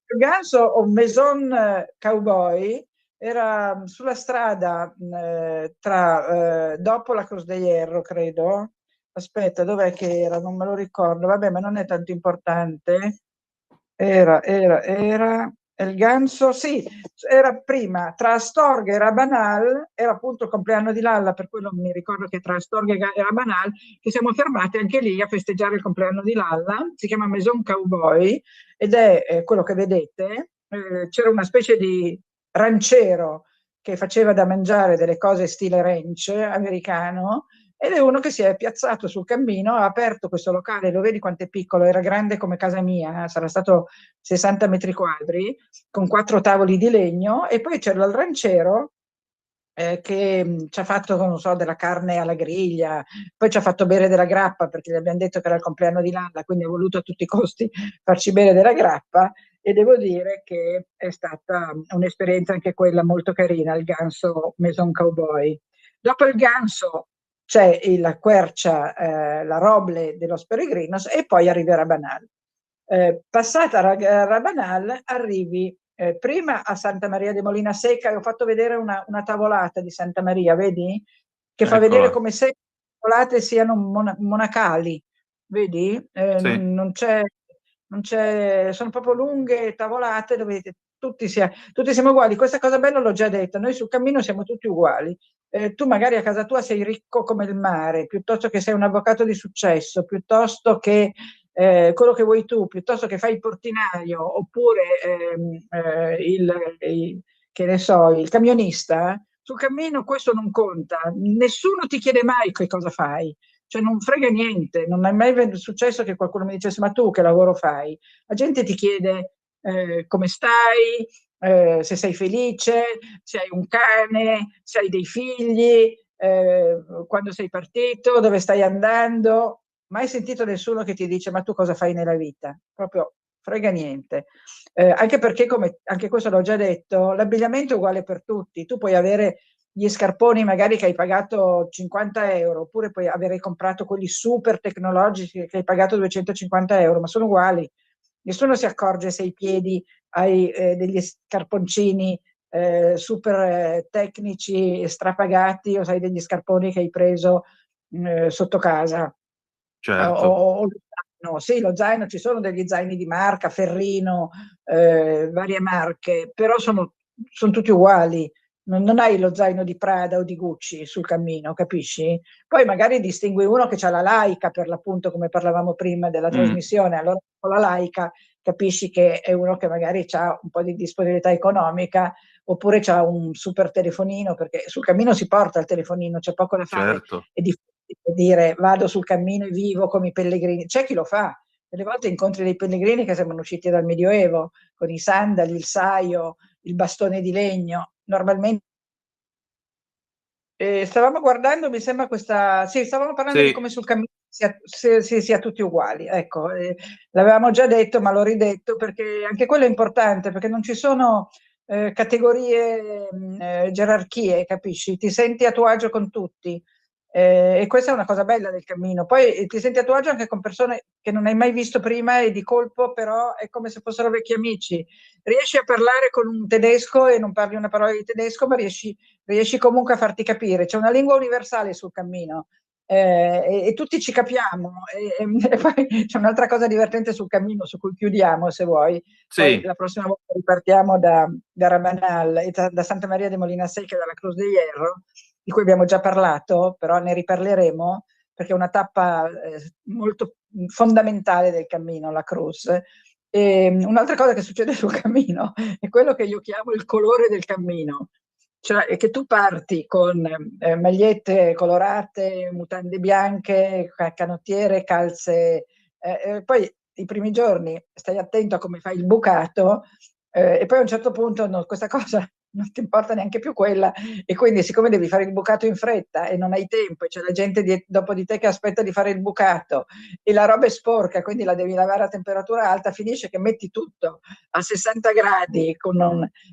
Il ganso o Maison Cowboy era sulla strada dopo la Cruz de Hierro, credo. Aspetta, dov'è che era? Non me lo ricordo, vabbè, ma non è tanto importante. Era il ganso, sì, era prima tra Astorga e Rabanal, era appunto il compleanno di Lalla, per quello mi ricordo che tra Astorga e Rabanal che siamo fermati anche lì a festeggiare il compleanno di Lalla. Si chiama Maison Cowboy ed è quello che vedete. C'era una specie di ranchero che faceva da mangiare delle cose stile ranch americano, ed è uno che si è piazzato sul cammino, ha aperto questo locale, lo vedi quanto è piccolo, era grande come casa mia, sarà stato 60 metri quadri, con 4 tavoli di legno, e poi c'era il ranchero che ci ha fatto, non so, della carne alla griglia, poi ci ha fatto bere della grappa perché gli abbiamo detto che era il compleanno di Lalla, quindi ha voluto a tutti i costi farci bere della grappa, e devo dire che è stata un'esperienza anche quella molto carina, il ganso Maison Cowboy. Dopo il ganso c'è la quercia, la Roble de los Peregrinos, e poi arriva Rabanal. Passata Rabanal arrivi prima a Santa Maria de Molina Seca, e ho fatto vedere una tavolata di Santa Maria, vedi? Che fa vedere come se tavolate siano monacali, vedi? Sì. Non c'è, sono proprio lunghe tavolate dove tutti siamo uguali. Questa cosa bella l'ho già detta, noi sul cammino siamo tutti uguali. Tu magari a casa tua sei ricco come il mare, piuttosto che sei un avvocato di successo, piuttosto che quello che vuoi tu, piuttosto che fai il portinaio, oppure che ne so, il camionista. Sul cammino questo non conta, nessuno ti chiede mai che cosa fai, cioè non frega niente, non è mai successo che qualcuno mi dicesse ma tu che lavoro fai? La gente ti chiede come stai, se sei felice, se hai un cane, se hai dei figli, quando sei partito, dove stai andando. Mai sentito nessuno che ti dice ma tu cosa fai nella vita? Proprio frega niente. Anche perché, come anche questo l'ho già detto, l'abbigliamento è uguale per tutti. Tu puoi avere gli scarponi magari che hai pagato 50 euro, oppure puoi avere comprato quelli super tecnologici che hai pagato 250 euro, ma sono uguali. Nessuno si accorge se i piedi hai degli scarponcini super tecnici strapagati o se hai degli scarponi che hai preso sotto casa. Certo. No, sì, lo zaino, ci sono degli zaini di marca, Ferrino, varie marche, però sono tutti uguali. Non hai lo zaino di Prada o di Gucci sul cammino, capisci? Poi magari distingui uno che ha la Leica, per l'appunto, come parlavamo prima della trasmissione, allora con la Leica capisci che è uno che magari ha un po' di disponibilità economica, oppure ha un super telefonino, perché sul cammino si porta il telefonino, c'è poco da fare. Certo. È difficile dire vado sul cammino e vivo come i pellegrini. C'è chi lo fa, delle volte incontri dei pellegrini che sembrano usciti dal Medioevo, con i sandali, il saio, il bastone di legno. Normalmente stavamo guardando, mi sembra stavamo parlando di come sul cammino sia tutti uguali. Ecco, l'avevamo già detto, ma l'ho ridetto perché anche quello è importante, perché non ci sono categorie, gerarchie, capisci? Ti senti a tuo agio con tutti. E questa è una cosa bella del cammino. Poi ti senti a tuo agio anche con persone che non hai mai visto prima e di colpo però è come se fossero vecchi amici. Riesci a parlare con un tedesco e non parli una parola di tedesco, ma riesci comunque a farti capire. C'è una lingua universale sul cammino e tutti ci capiamo. E poi c'è un'altra cosa divertente sul cammino su cui chiudiamo, se vuoi. Poi la prossima volta ripartiamo da Rabanal e da Santa Maria de Molina Secca e dalla Cruz de Hierro, di cui abbiamo già parlato, però ne riparleremo perché è una tappa molto fondamentale del cammino, la Cruz. E un'altra cosa che succede sul cammino è quello che io chiamo il colore del cammino, cioè che tu parti con magliette colorate, mutande bianche, canottiere, calze, poi i primi giorni stai attento a come fai il bucato e poi a un certo punto questa cosa non ti importa neanche più quella e quindi siccome devi fare il bucato in fretta e non hai tempo e c'è la gente dopo di te che aspetta di fare il bucato e la roba è sporca, quindi la devi lavare a temperatura alta, finisce che metti tutto a 60 gradi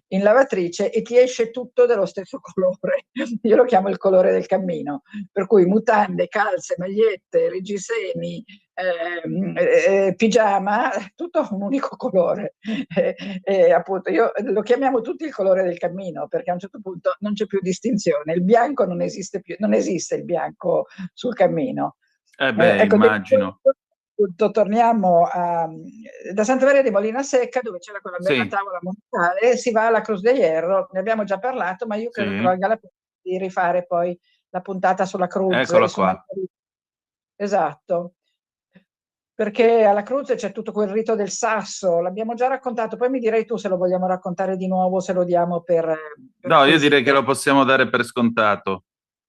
in lavatrice e ti esce tutto dello stesso colore. Io lo chiamo il colore del cammino, per cui mutande, calze, magliette, reggiseni, pigiama, tutto un unico colore. Appunto, lo chiamiamo tutti il colore del cammino perché a un certo punto non c'è più distinzione. Il bianco non esiste più, non esiste il bianco sul cammino. Ecco, immagino. Torniamo da Santa Maria di Molina Secca, dove c'era quella bella tavola montale, si va alla Cruz de Hierro, ne abbiamo già parlato, ma io credo che valga la pena di rifare poi la puntata sulla Cruz. Eccola qua. Esatto. Perché alla Croce c'è tutto quel rito del sasso, l'abbiamo già raccontato, poi mi direi tu se lo vogliamo raccontare di nuovo, se lo diamo per no, io direi che lo possiamo dare per scontato.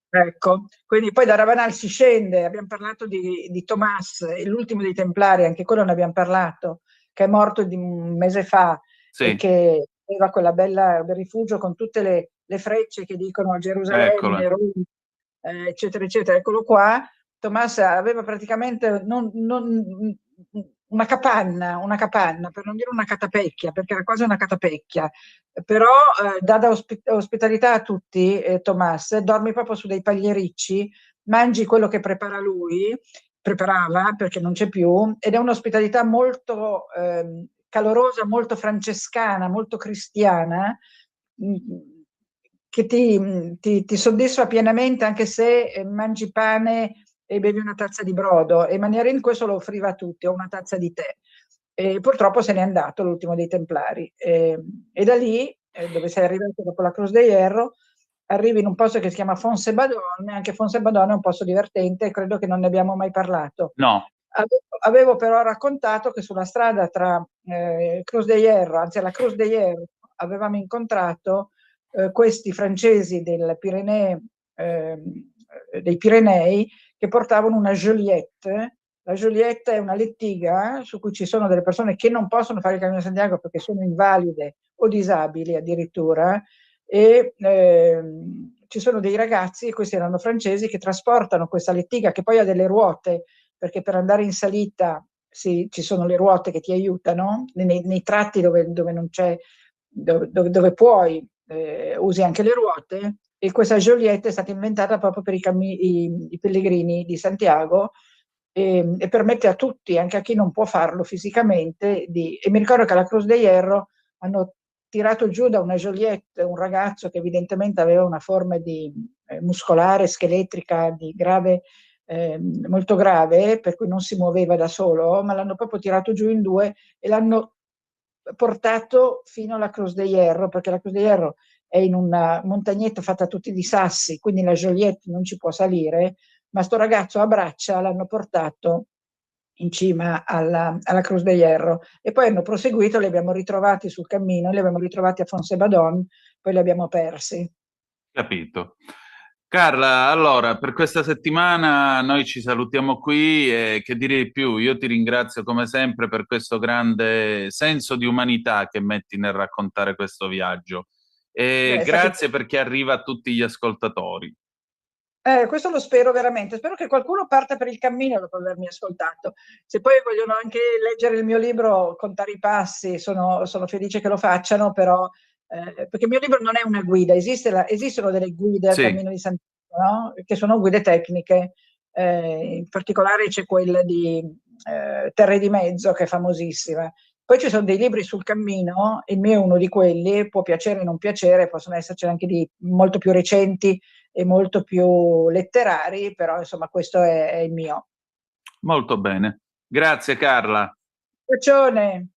Ecco, quindi poi da Rabanal si scende, abbiamo parlato di Tomás, l'ultimo dei Templari, anche quello ne abbiamo parlato, che è morto di un mese fa e che aveva quella bel rifugio con tutte le frecce che dicono Gerusalemme, Roma, eccetera, eccetera. Eccolo qua. Tomás aveva praticamente una capanna, per non dire una catapecchia, perché era quasi una catapecchia, però dà ospitalità a tutti, Tomás, dormi proprio su dei pagliericci, mangi quello che preparava, perché non c'è più, ed è un'ospitalità molto calorosa, molto francescana, molto cristiana, che ti soddisfa pienamente anche se mangi pane e bevi una tazza di brodo, e Maniarin questo lo offriva a tutti, o una tazza di tè. E purtroppo se n'è andato, l'ultimo dei Templari. E da lì, dove sei arrivato dopo la Cruz de Hierro, arrivi in un posto che si chiama Fonsebadón, e anche Fonsebadón è un posto divertente, e credo che non ne abbiamo mai parlato. No. Avevo però raccontato che sulla strada tra Cruz de Hierro, anzi alla Cruz de Hierro, avevamo incontrato questi francesi dei Pirenei che portavano una Joliette. La Joliette è una lettiga su cui ci sono delle persone che non possono fare il Cammino di Santiago perché sono invalide o disabili addirittura, e ci sono dei ragazzi, questi erano francesi, che trasportano questa lettiga che poi ha delle ruote, perché per andare in salita ci sono le ruote che ti aiutano, nei tratti dove non c'è, dove puoi, usi anche le ruote, e questa Joliette è stata inventata proprio per i pellegrini di Santiago, e permette a tutti, anche a chi non può farlo fisicamente, e mi ricordo che alla Cruz de Hierro hanno tirato giù da una Joliette un ragazzo che evidentemente aveva una forma muscolare, scheletrica, molto grave, per cui non si muoveva da solo, ma l'hanno proprio tirato giù in due e l'hanno portato fino alla Cruz de Hierro, perché la Cruz de Hierro è in una montagnetta fatta tutti di sassi, quindi la Joliette non ci può salire, ma sto ragazzo a braccia l'hanno portato in cima alla Cruz de Hierro, e poi hanno proseguito, li abbiamo ritrovati sul cammino, li abbiamo ritrovati a Fonsebadón, poi li abbiamo persi. Capito. Carla, allora, per questa settimana noi ci salutiamo qui, e che dire di più, io ti ringrazio come sempre per questo grande senso di umanità che metti nel raccontare questo viaggio, e grazie perché arriva a tutti gli ascoltatori. Questo lo spero veramente, spero che qualcuno parta per il cammino dopo avermi ascoltato. Se poi vogliono anche leggere il mio libro, contare i passi, sono felice che lo facciano, però perché il mio libro non è una guida, esistono delle guide al Cammino di Santiago, no? Che sono guide tecniche, in particolare c'è quella di Terre di Mezzo, che è famosissima. Poi ci sono dei libri sul cammino, il mio è uno di quelli, può piacere o non piacere, possono esserci anche di molto più recenti e molto più letterari, però insomma questo è il mio. Molto bene. Grazie Carla. Bacione.